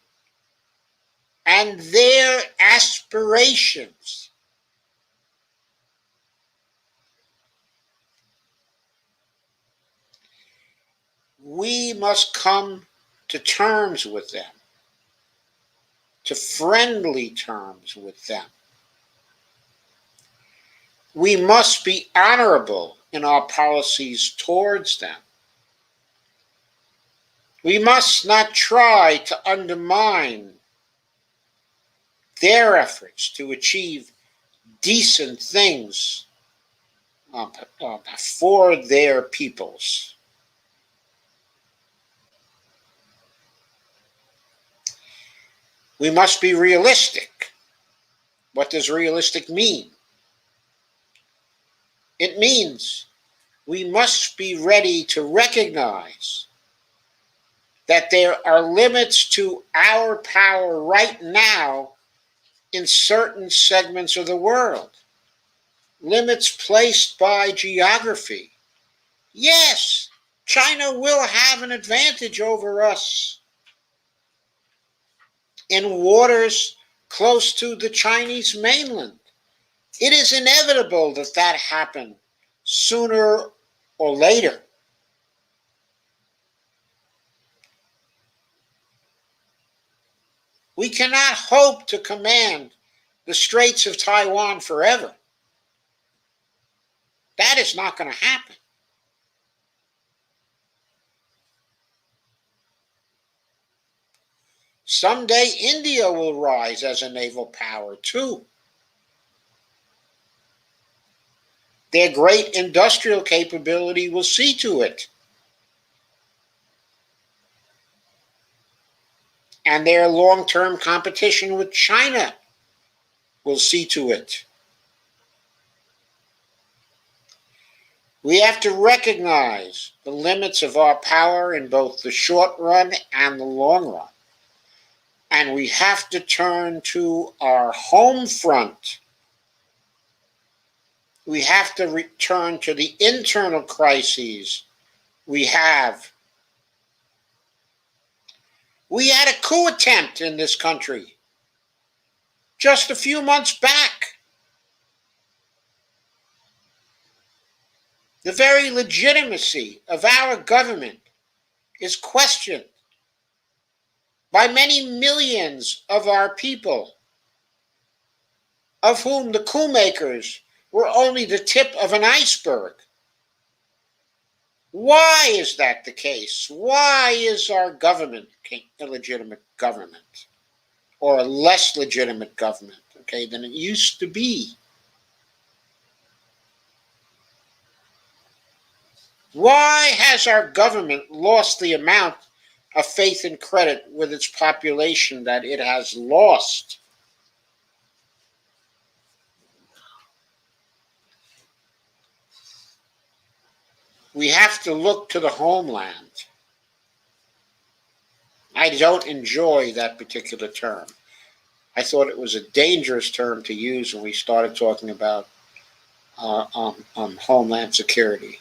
and their aspirations. We must come to terms with them, to friendly terms with them. We must be honorable in our policies towards them. We must not try to undermine their efforts to achieve decent things for their peoples. We must be realistic. What does realistic mean? It means we must be ready to recognize that there are limits to our power right now in certain segments of the world. Limits placed by geography. Yes, China will have an advantage over us in waters close to the Chinese mainland. It is inevitable that that happen sooner or later. We cannot hope to command the Straits of Taiwan forever. That is not going to happen. Someday India will rise as a naval power too. Their great industrial capability will see to it. And their long-term competition with China will see to it. We have to recognize the limits of our power in both the short run and the long run. And we have to turn to our home front. We have to return to the internal crises we have. We had a coup attempt in this country just a few months back. The very legitimacy of our government is questioned by many millions of our people, of whom the coup makers were only the tip of an iceberg. Why is that the case? Why is our government a illegitimate government, or a less legitimate government, than it used to be? Why has our government lost the amount of faith and credit with its population that it has lost? We have to look to the homeland. I don't enjoy that particular term. I thought it was a dangerous term to use when we started talking about homeland security.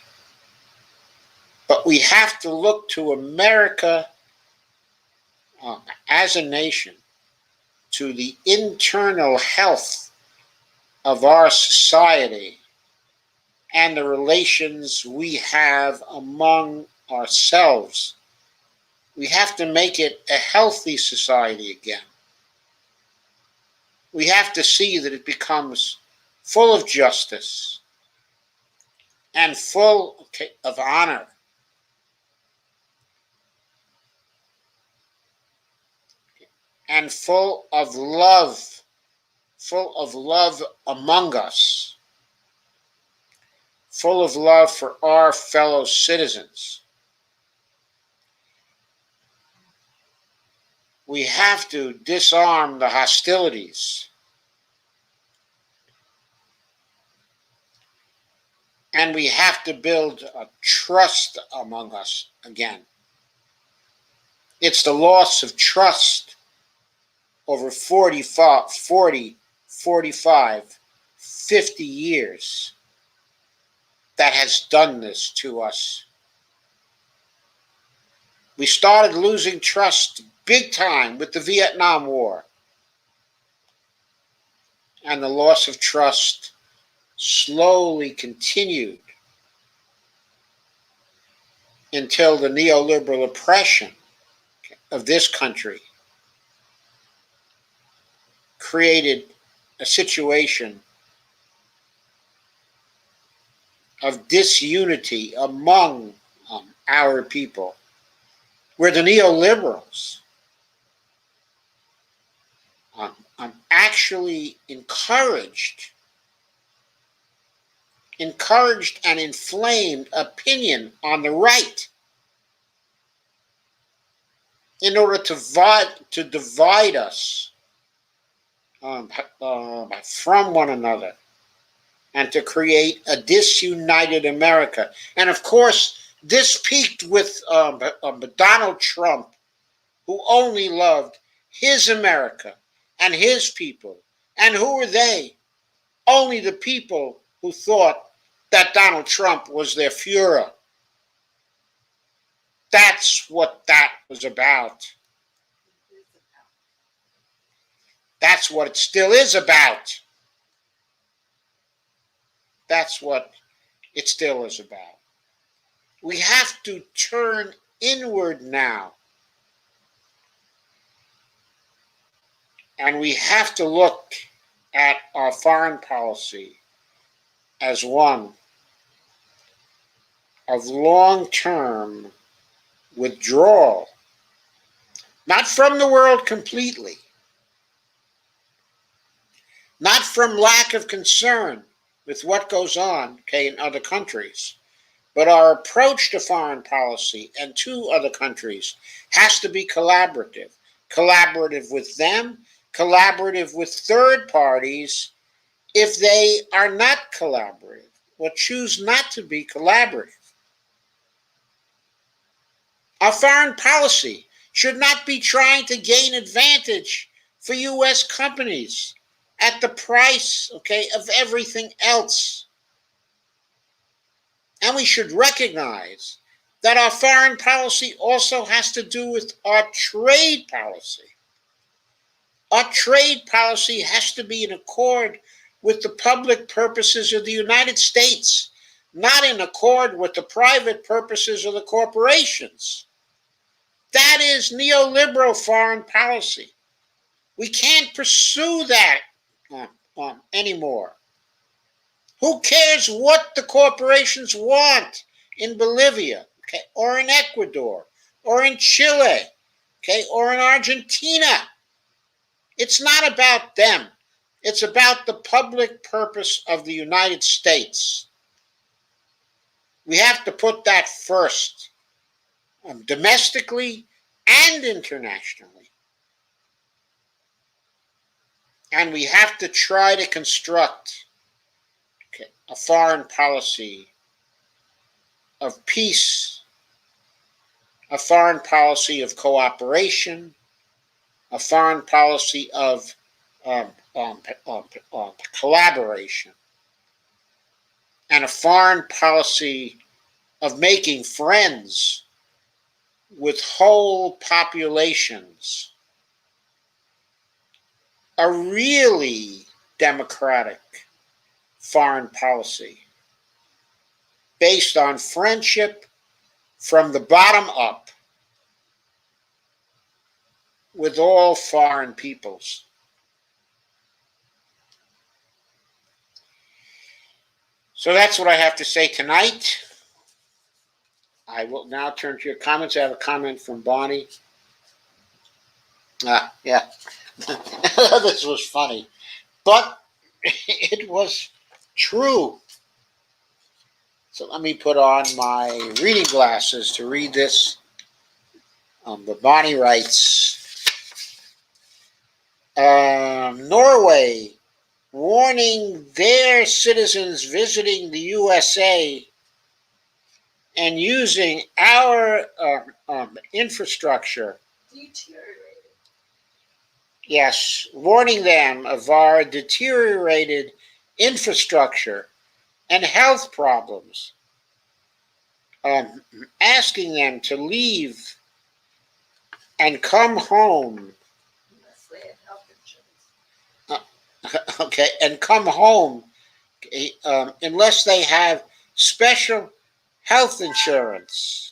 But we have to look to America as a nation, to the internal health of our society and the relations we have among ourselves. We have to make it a healthy society again. We have to see that it becomes full of justice and full of honor. And full of love among us, full of love for our fellow citizens. We have to disarm the hostilities. And we have to build a trust among us again. It's the loss of trust over 45, 50 years that has done this to us. We started losing trust big time with the Vietnam War. And the loss of trust slowly continued until the neoliberal oppression of this country created a situation of disunity among our people, where the neoliberals actually encouraged and inflamed opinion on the right in order to divide us from one another and to create a disunited America. And of course, this peaked with Donald Trump, who only loved his America and his people. And who were they? Only the people who thought that Donald Trump was their Führer. That's what that was about. That's what it still is about. That's what it still is about. We have to turn inward now. And we have to look at our foreign policy as one of long-term withdrawal, not from the world completely, not from lack of concern with what goes on, in other countries, but our approach to foreign policy and to other countries has to be collaborative. Collaborative with them, collaborative with third parties if they are not collaborative or choose not to be collaborative. Our foreign policy should not be trying to gain advantage for U.S. companies at the price, of everything else. And we should recognize that our foreign policy also has to do with our trade policy. Our trade policy has to be in accord with the public purposes of the United States, not in accord with the private purposes of the corporations. That is neoliberal foreign policy. We can't pursue that anymore. Who cares what the corporations want in Bolivia, or in Ecuador, or in Chile, or in Argentina? It's not about them. It's about the public purpose of the United States. We have to put that first, domestically and internationally. And we have to try to construct a foreign policy of peace, a foreign policy of cooperation, a foreign policy of collaboration, and a foreign policy of making friends with whole populations. A really democratic foreign policy based on friendship from the bottom up with all foreign peoples. So that's what I have to say tonight. I will now turn to your comments. I have a comment from Bonnie. Yeah. This was funny, but it was true. So let me put on my reading glasses to read this. But Bonnie writes, Norway warning their citizens visiting the USA and using our infrastructure. Deteriorated. Yes, warning them of our deteriorated infrastructure and health problems, asking them to leave and come home. Unless they have health insurance. And come home unless they have special health insurance.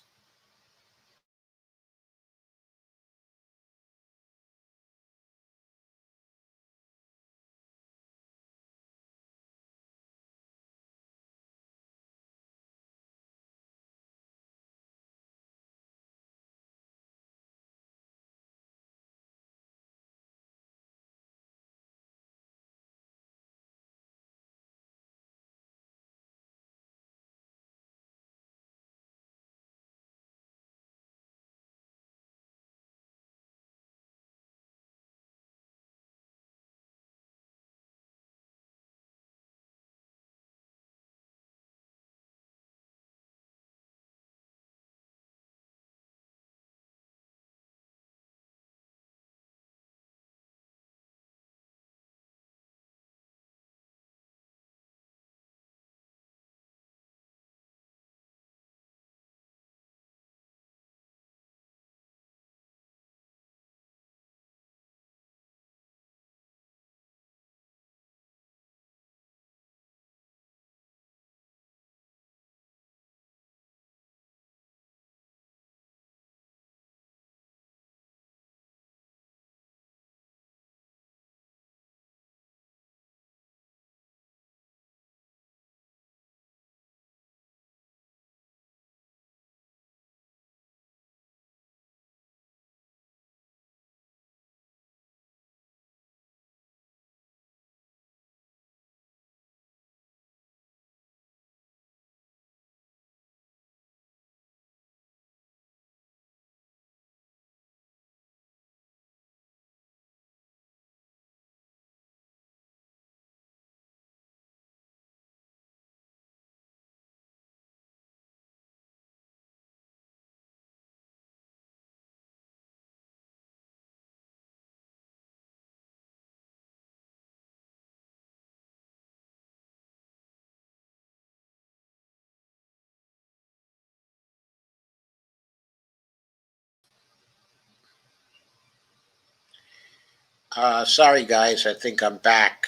Sorry, guys. I think I'm back.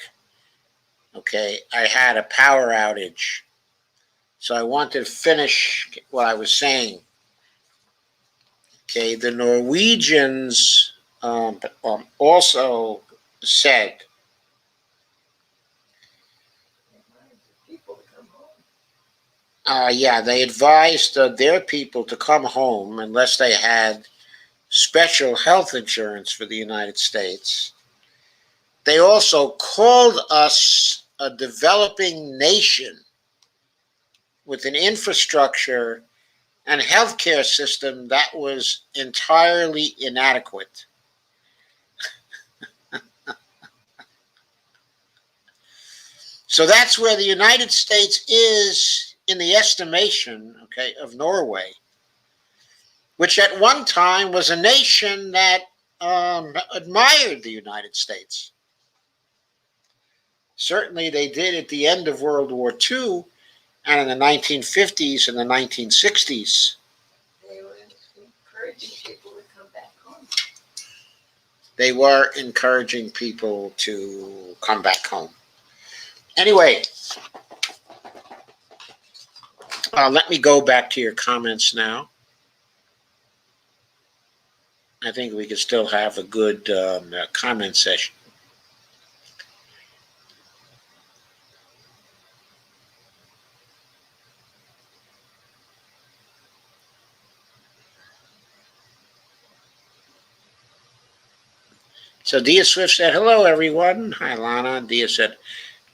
Okay. I had a power outage. So I wanted to finish what I was saying. Okay. The Norwegians also said, People to come home. yeah, they advised their people to come home unless they had special health insurance for the United States. They also called us a developing nation with an infrastructure and healthcare system that was entirely inadequate. So that's where the United States is in the estimation, okay, of Norway, which at one time was a nation that admired the United States. Certainly they did at the end of World War II and in the 1950s and the 1960s. They were encouraging people to come back home. They were encouraging people to come back home. Anyway, let me go back to your comments now. I think we could still have a good comment session. So Dia Swift said, hello, everyone. Hi, Lana. Dia said,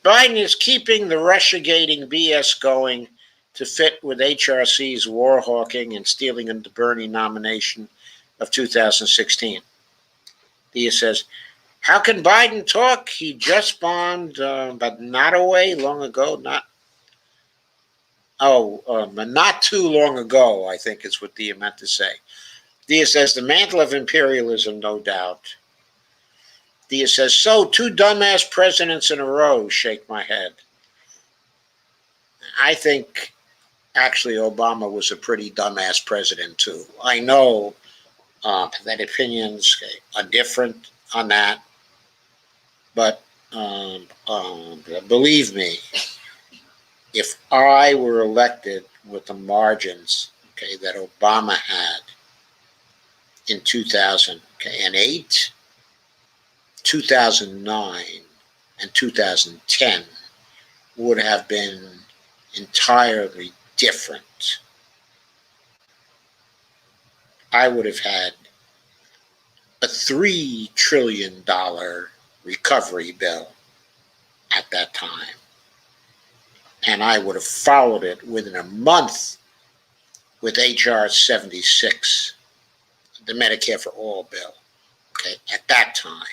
Biden is keeping the Russia-gating BS going to fit with HRC's war hawking and stealing of the Bernie nomination of 2016. Dia says, how can Biden talk? He just bombed, but not away long ago. Not too long ago, I think is what Dia meant to say. Dia says, the mantle of imperialism, no doubt. Dia says, so 2 dumbass presidents in a row. Shake my head. I think actually Obama was a pretty dumbass president too. I know that opinions are different on that, but believe me, if I were elected with the margins, okay, that Obama had in 2008, 2009, and 2010 would have been entirely different. I would have had a $3 trillion recovery bill at that time. And I would have followed it within a month with H.R. 76, the Medicare for All bill, okay, at that time.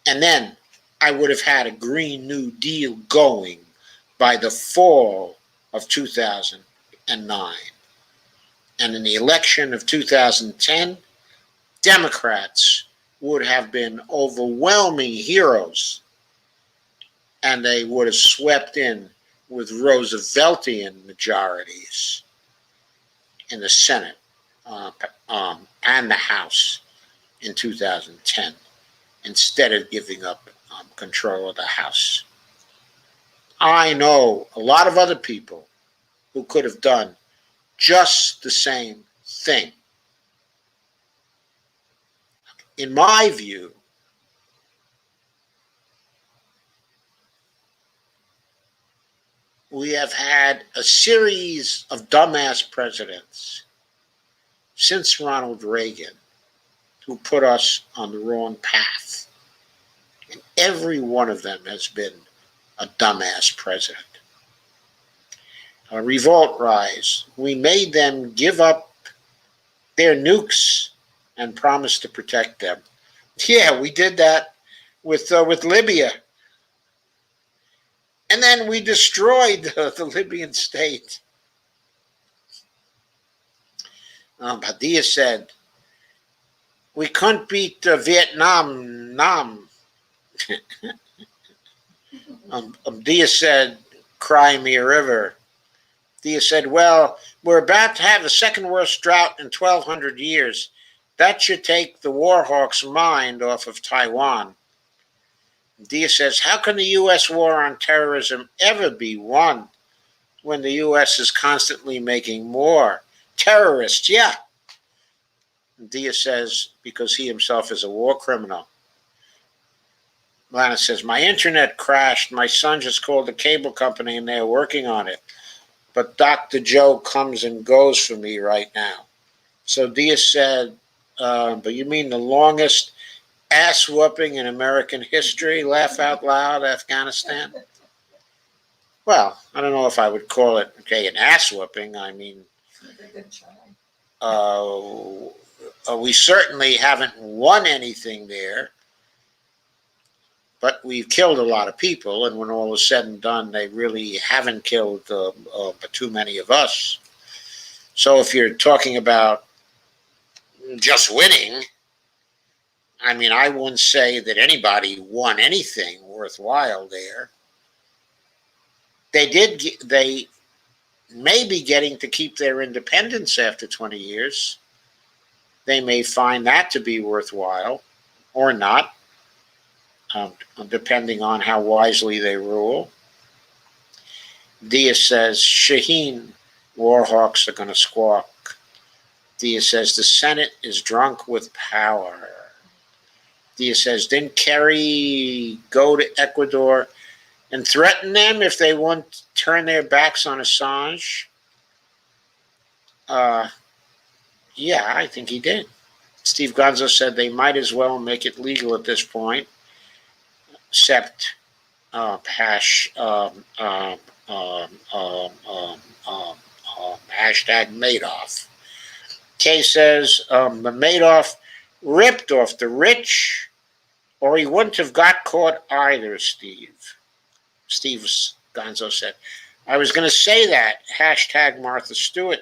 And then I would have had a Green New Deal going by the fall of 2009. And in the election of 2010, Democrats would have been overwhelming heroes, and they would have swept in with Rooseveltian majorities in the Senate and the House in 2010, instead of giving up control of the House. I know a lot of other people who could have done just the same thing. In my view, we have had a series of dumbass presidents since Ronald Reagan who put us on the wrong path. And every one of them has been a dumbass president. Revolt Rise, we made them give up their nukes and promise to protect them. Yeah, we did that with Libya. And then we destroyed the Libyan state. Padilla said, we couldn't beat Vietnam. Dia said, cry me a river. Dia said, well, we're about to have the second worst drought in 1,200 years. That should take the war hawk's mind off of Taiwan. Diaz says, how can the U.S. war on terrorism ever be won when the U.S. is constantly making more terrorists? Yeah. Diaz says, because he himself is a war criminal. Lana says, my internet crashed. My son just called the cable company and they're working on it. But Dr. Joe comes and goes for me right now. So Diaz said, but you mean the longest ass whooping in American history? Laugh out loud, Afghanistan. Well, I don't know if I would call it, okay, an ass whooping. I mean, Good try. we certainly haven't won anything there, but we've killed a lot of people. And when all is said and done, they really haven't killed too many of us. So if you're talking about just winning, I mean, I wouldn't say that anybody won anything worthwhile there. They may be getting to keep their independence after 20 years. They may find that to be worthwhile or not, depending on how wisely they rule. Diaz says, Shaheen, war hawks are going to squawk. Diaz says, the Senate is drunk with power. Diaz says, didn't Kerry go to Ecuador and threaten them if they won't turn their backs on Assange? Yeah, I think he did. Steve Gonzo said they might as well make it legal at this point, except hashtag Madoff. Kay says, Madoff ripped off the rich, or he wouldn't have got caught either, Steve. Steve Gonzo said, I was going to say that, hashtag Martha Stewart.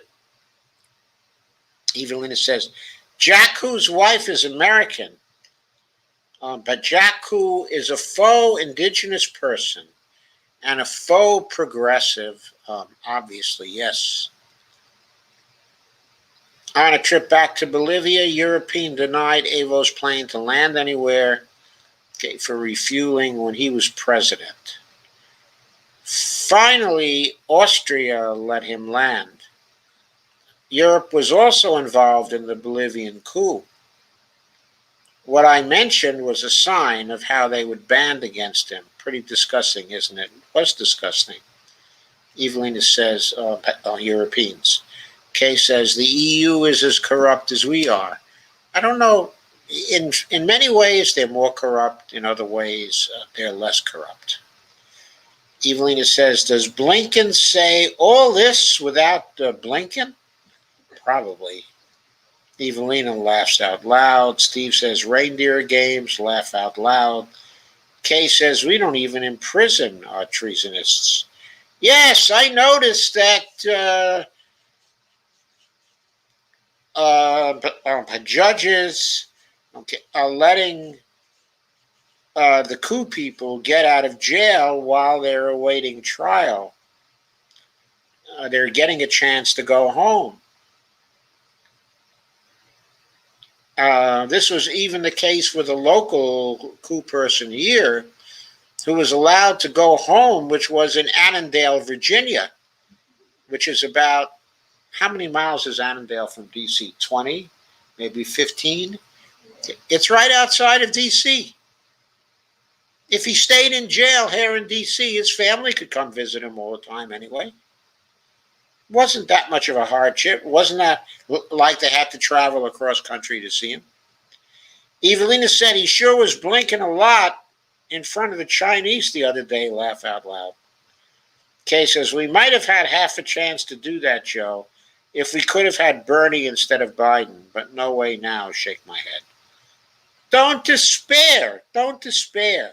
Evelina says, Jack Hu's wife is American, but Jack Hu is a faux indigenous person and a faux progressive, obviously, yes. On a trip back to Bolivia, European denied Evo's plane to land anywhere for refueling when he was president. Finally, Austria let him land. Europe was also involved in the Bolivian coup. What I mentioned was a sign of how they would band against him. Pretty disgusting, isn't it? It was disgusting. Evelina says, Europeans. Kay says, the EU is as corrupt as we are. I don't know. In many ways, they're more corrupt. In other ways, they're less corrupt. Evelina says, does Blinken say all this without Blinken? Probably. Evelina laughs out loud. Steve says, reindeer games, laugh out loud. Kay says, we don't even imprison our treasonists. Yes, I noticed that judges are letting the coup people get out of jail while they're awaiting trial. They're getting a chance to go home. This was even the case with a local coup person here who was allowed to go home, which was in Annandale, Virginia, which is about, how many miles is Annandale from D.C.? 20, maybe 15? It's right outside of D.C. If he stayed in jail here in D.C., his family could come visit him all the time anyway. Wasn't that much of a hardship. Wasn't that like they had to travel across country to see him? Evelina said he sure was blinking a lot in front of the Chinese the other day, laugh out loud. Kay says, we might have had half a chance to do that, Joe, if we could have had Bernie instead of Biden, but no way now, shake my head. Don't despair. Don't despair.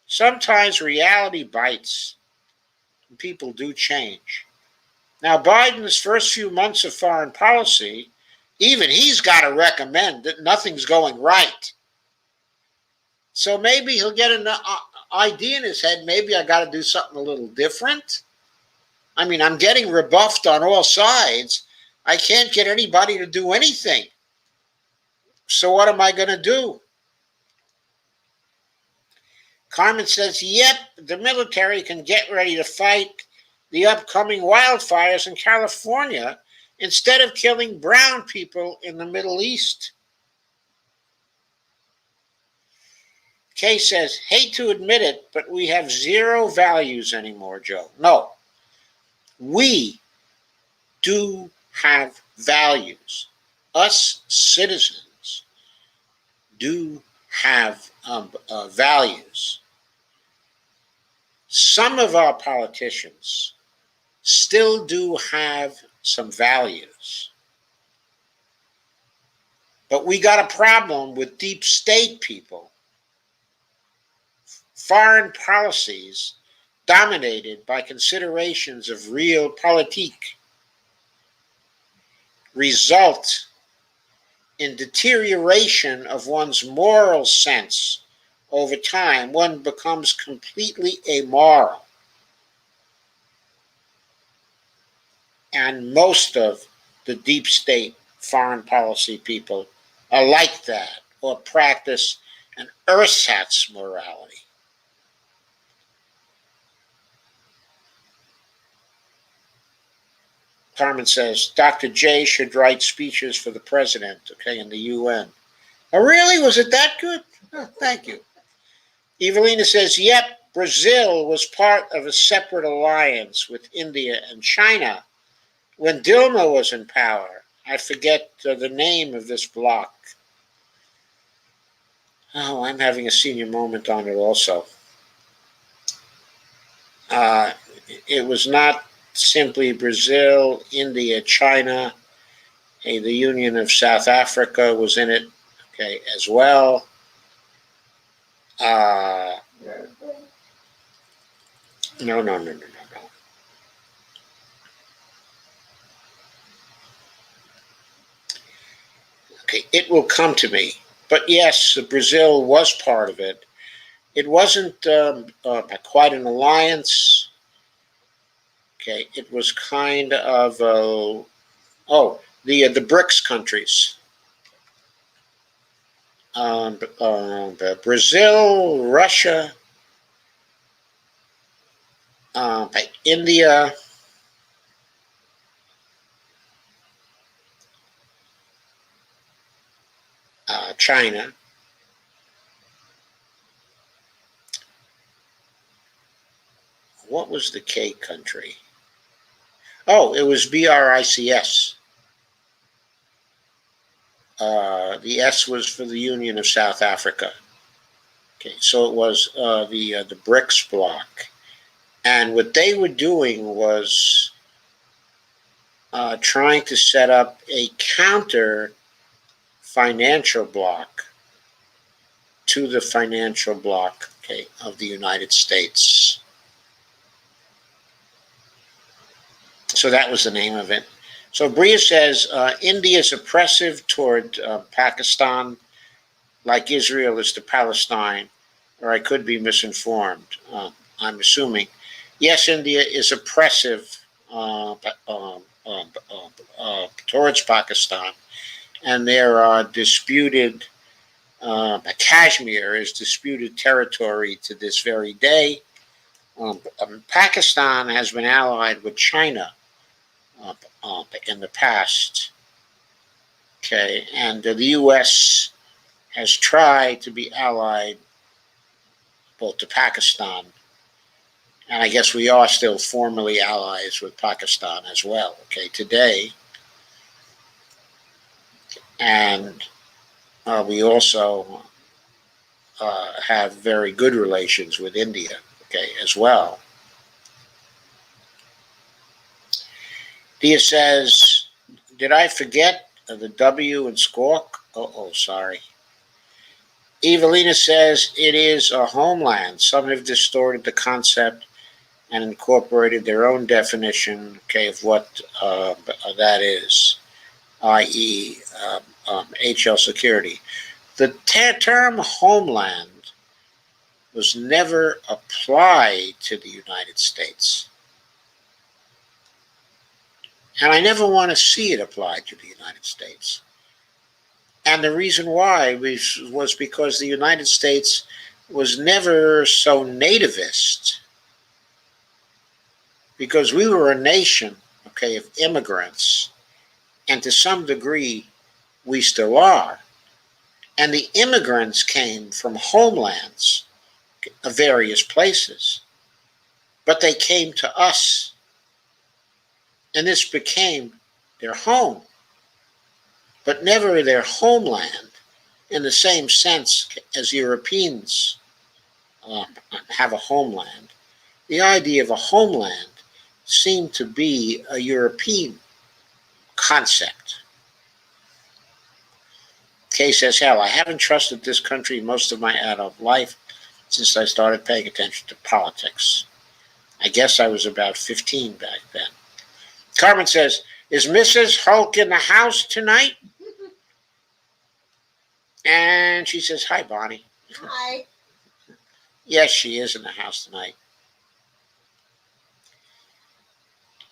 Sometimes reality bites and people do change. Now, Biden's first few months of foreign policy, even he's got to recommend that nothing's going right. So maybe he'll get an idea in his head, maybe I got to do something a little different. I mean, I'm getting rebuffed on all sides. I can't get anybody to do anything. So what am I going to do? Carmen says, yep, the military can get ready to fight the upcoming wildfires in California instead of killing brown people in the Middle East. Kay says, hate to admit it, but we have zero values anymore, Joe. No, we do have values. Us citizens do have values. Some of our politicians still do have some values. But we got a problem with deep state people, foreign policies dominated by considerations of realpolitik result in deterioration of one's moral sense over time. One becomes completely amoral. And most of the deep state foreign policy people are like that or practice an ersatz morality. Carmen says, Dr. J should write speeches for the president, okay, in the UN. Oh, really? Was it that good? Oh, thank you. Evelina says, yep, Brazil was part of a separate alliance with India and China when Dilma was in power. I forget the name of this bloc. Oh, I'm having a senior moment on it also. It was not simply Brazil, India, China. Okay, the Union of South Africa was in it, okay, as well. No. Okay, it will come to me. But yes, Brazil was part of it. It wasn't quite an alliance. Okay, it was kind of the BRICS countries. Brazil, Russia, India, China. What was the K country? Oh, it was BRICS. The S was for the Union of South Africa. Okay, so it was the BRICS bloc, and what they were doing was trying to set up a counter financial bloc to the financial bloc, okay, of the United States. So that was the name of it. So Bria says India is oppressive toward Pakistan, like Israel is to Palestine, or I could be misinformed. I'm assuming. Yes, India is oppressive towards Pakistan, and there are disputed. Kashmir is disputed territory to this very day. Pakistan has been allied with China in the past. Okay, and the U.S. has tried to be allied both to Pakistan, and I guess we are still formally allies with Pakistan as well, okay, today. And we also have very good relations with India, okay, as well. Dia says, did I forget the W in squawk? Oh, sorry. Evelina says, it is a homeland. Some have distorted the concept and incorporated their own definition, okay, of what that is, i.e., HL security. The term homeland was never applied to the United States. And I never want to see it applied to the United States. And the reason why was because the United States was never so nativist, because we were a nation, okay, of immigrants, and to some degree we still are. And the immigrants came from homelands of various places, but they came to us, and this became their home, but never their homeland in the same sense as Europeans have a homeland. The idea of a homeland seemed to be a European concept. Kay says, hell, I haven't trusted this country most of my adult life since I started paying attention to politics. I guess I was about 15 back then. Carmen says, is Mrs. Hulk in the house tonight? And she says, hi, Bonnie. Hi. Yes, she is in the house tonight.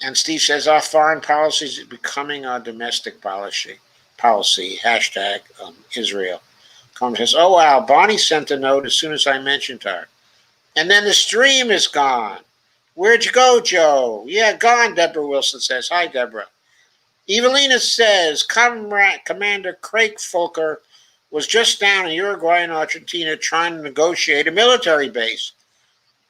And Steve says, our foreign policy is becoming our domestic policy. Hashtag Israel. Carmen says, oh, wow, Bonnie sent a note as soon as I mentioned her. And then the stream is gone. Where'd you go, Joe? Yeah, gone, Deborah Wilson says. Hi, Deborah. Evelina says, Commander Craig Fulker was just down in Uruguay and Argentina trying to negotiate a military base.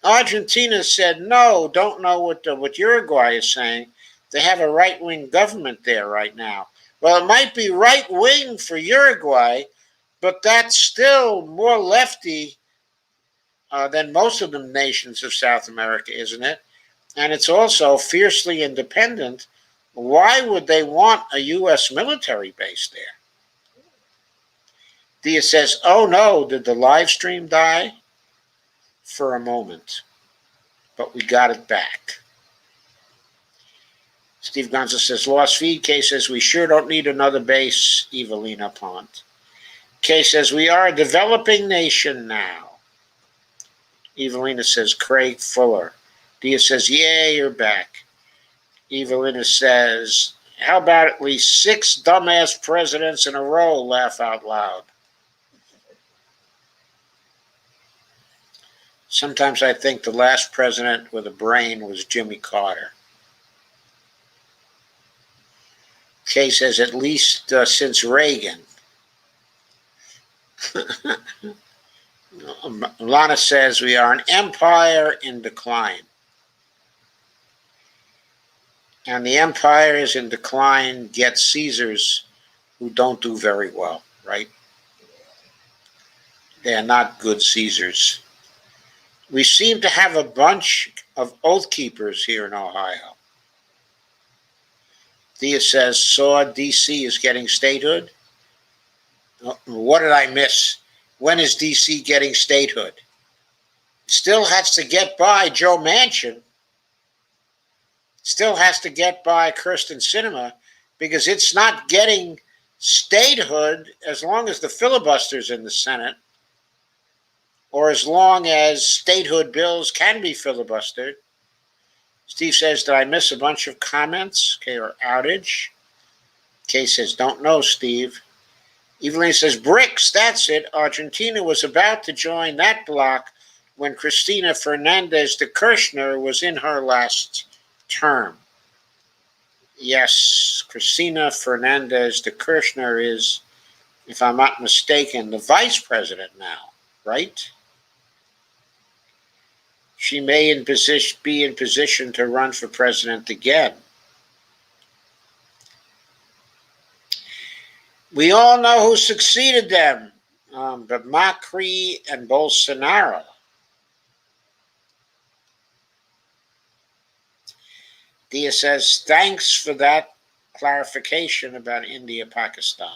Argentina said, no, don't know what Uruguay is saying. They have a right-wing government there right now. Well, it might be right-wing for Uruguay, but that's still more lefty than most of the nations of South America, isn't it? And it's also fiercely independent. Why would they want a U.S. military base there? Dia says, oh no, did the live stream die? For a moment, but we got it back. Steve Gonza says, lost feed. Kay says, we sure don't need another base, Evelina Pont. Kay says, we are a developing nation now. Evelina says, Craig Fuller. Dia says, yeah, you're back. Evelina says, how about at least 6 dumbass presidents in a row? Laugh out loud. Sometimes I think the last president with a brain was Jimmy Carter. Kay says, at least since Reagan. Lana says, we are an empire in decline. And the empires in decline get Caesars who don't do very well, right? They are not good Caesars. We seem to have a bunch of oath keepers here in Ohio. Dia says, saw D.C. is getting statehood. What did I miss? When is D.C. getting statehood? Still has to get by Joe Manchin. Still has to get by Kyrsten Sinema, because it's not getting statehood as long as the filibuster's in the Senate, or as long as statehood bills can be filibustered. Steve says, did I miss a bunch of comments? Okay, or outage. Kay says, don't know, Steve. Evelyn says, BRICS, that's it. Argentina was about to join that bloc when Cristina Fernandez de Kirchner was in her last term. Yes, Cristina Fernandez de Kirchner is, if I'm not mistaken, the vice president now, right? She may be in position to run for president again. We all know who succeeded them, but Macri and Bolsonaro. Dia says, thanks for that clarification about India, Pakistan.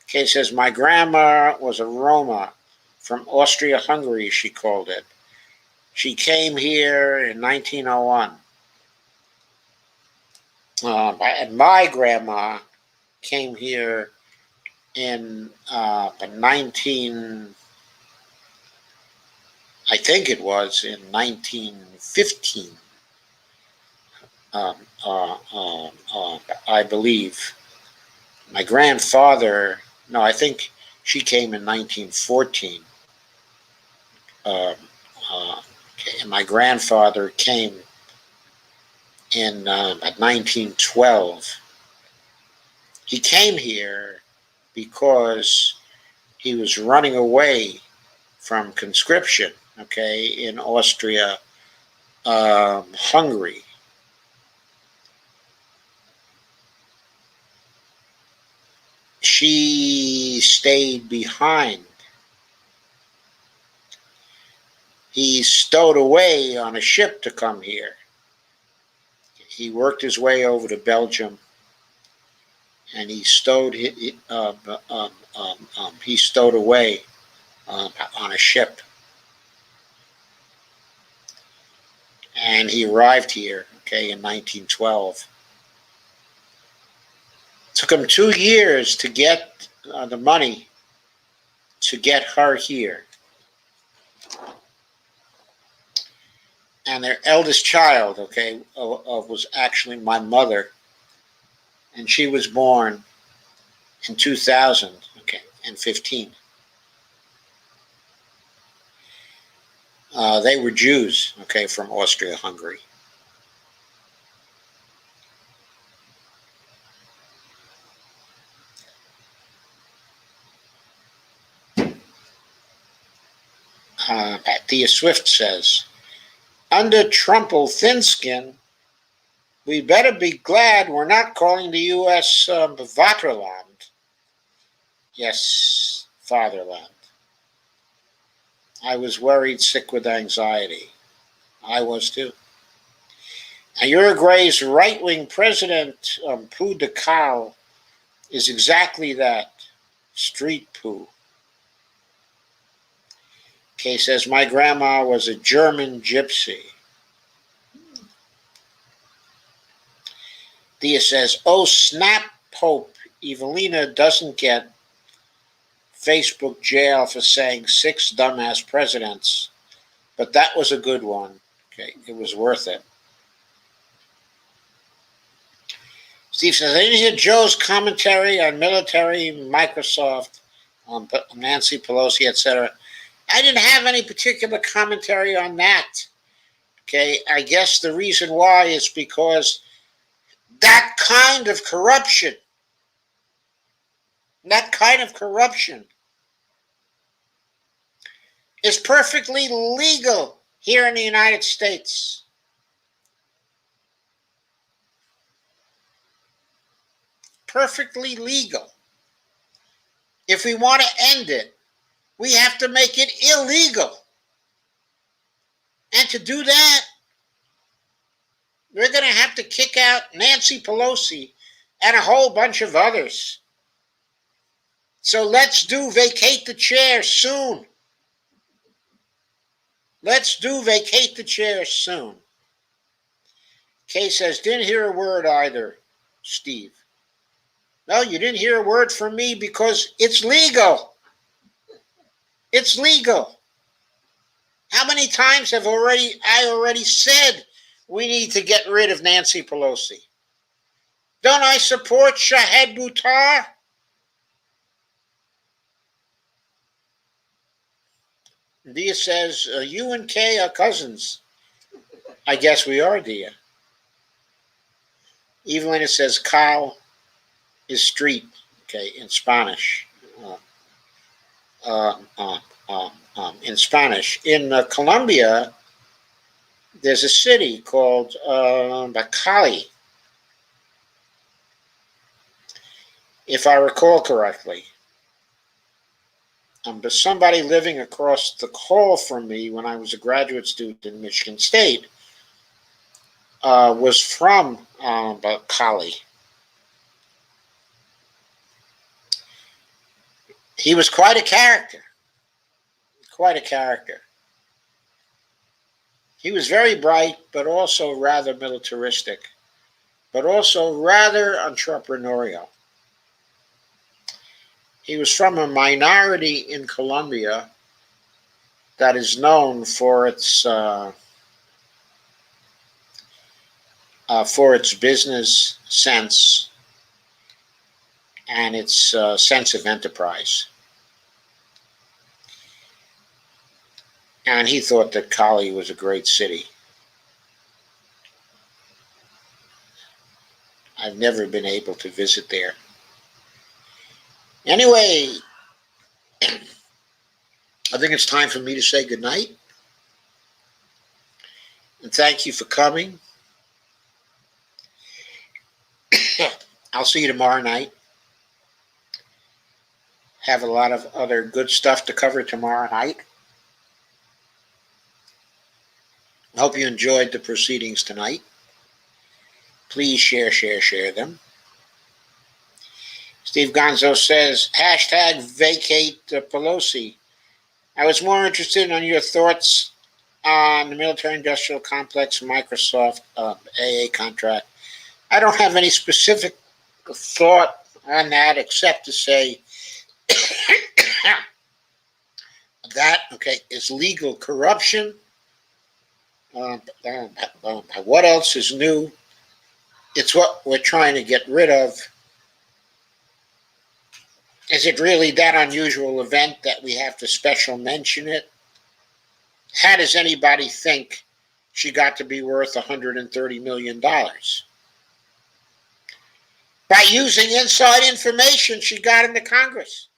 Kay says, my grandma was a Roma from Austria-Hungary, she called it. She came here in 1901. And my grandma came here in I think it was in 1915. I believe. My grandfather No, I think she came in 1914. Um, okay, and my grandfather came in at 1912. He came here because he was running away from conscription, okay, in Austria, Hungary. She stayed behind. He stowed away on a ship to come here. He worked his way over to Belgium, and he stowed he stowed away on a ship, and he arrived here, okay, in 1912. It took him 2 years to get the money to get her here. And their eldest child, okay, was actually my mother, and she was born in 2000, okay, and 15. They were Jews, okay, from Austria-Hungary. Thea Swift says, under Trumple Thinskin, we better be glad we're not calling the U.S. Vaterland. Yes, fatherland. I was worried, sick with anxiety. I was too. And Uruguay's right-wing president, Poo de Cal, is exactly that, street poo. Kay says, my grandma was a German gypsy. Dia says, oh snap, Pope, Evelina doesn't get Facebook jail for saying 6 dumbass presidents, but that was a good one. Okay, it was worth it. Steve says, I didn't hear Joe's commentary on military, Microsoft, Nancy Pelosi, etc. I didn't have any particular commentary on that. Okay, I guess the reason why is because that kind of corruption is perfectly legal here in the United States. Perfectly legal. If we want to end it, we have to make it illegal. And to do that, we're going to have to kick out Nancy Pelosi and a whole bunch of others. So let's do vacate the chair soon. Let's do vacate the chair soon. Kay says, didn't hear a word either, Steve. No, you didn't hear a word from me because it's legal. It's legal. How many times have I already said we need to get rid of Nancy Pelosi? Don't I support Shahed Buttar? Dia says, you and Kay are cousins. I guess we are, Dia. Evelyn says, Kyle is street, okay, in Spanish. In Spanish. In Colombia, there's a city called Cali, if I recall correctly. But somebody living across the hall from me when I was a graduate student in Michigan State was from Cali. He was quite a character. Quite a character. He was very bright, but also rather militaristic, but also rather entrepreneurial. He was from a minority in Colombia that is known for its business sense and its sense of enterprise. And he thought that Cali was a great city. I've never been able to visit there. Anyway, I think it's time for me to say goodnight. And thank you for coming. I'll see you tomorrow night. Have a lot of other good stuff to cover tomorrow night. I hope you enjoyed the proceedings tonight. Please share them. Steve Gonzo says, hashtag vacate Pelosi. I was more interested in your thoughts on the military-industrial complex Microsoft AA contract. I don't have any specific thought on that except to say that, is legal corruption. What else is new? It's what we're trying to get rid of. Is it really that unusual event that we have to special mention it? How does anybody think she got to be worth $130 million? By using inside information she got into Congress.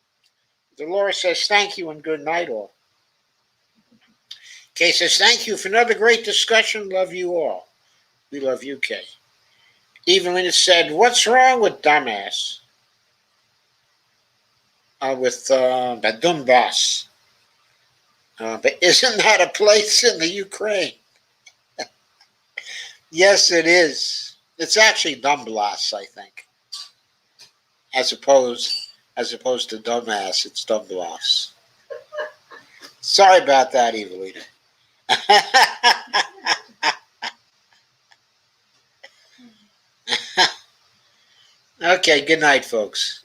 Dolores says, thank you and good night all. Kay says, thank you for another great discussion. Love you all. We love you, Kay. Evelyn has said, what's wrong with dumbass? With Donbass. But isn't that a place in the Ukraine? Yes, it is. It's actually Donbass, I think. As opposed to dumbass, it's Donbass. Sorry about that, Evelina. Okay, good night, folks.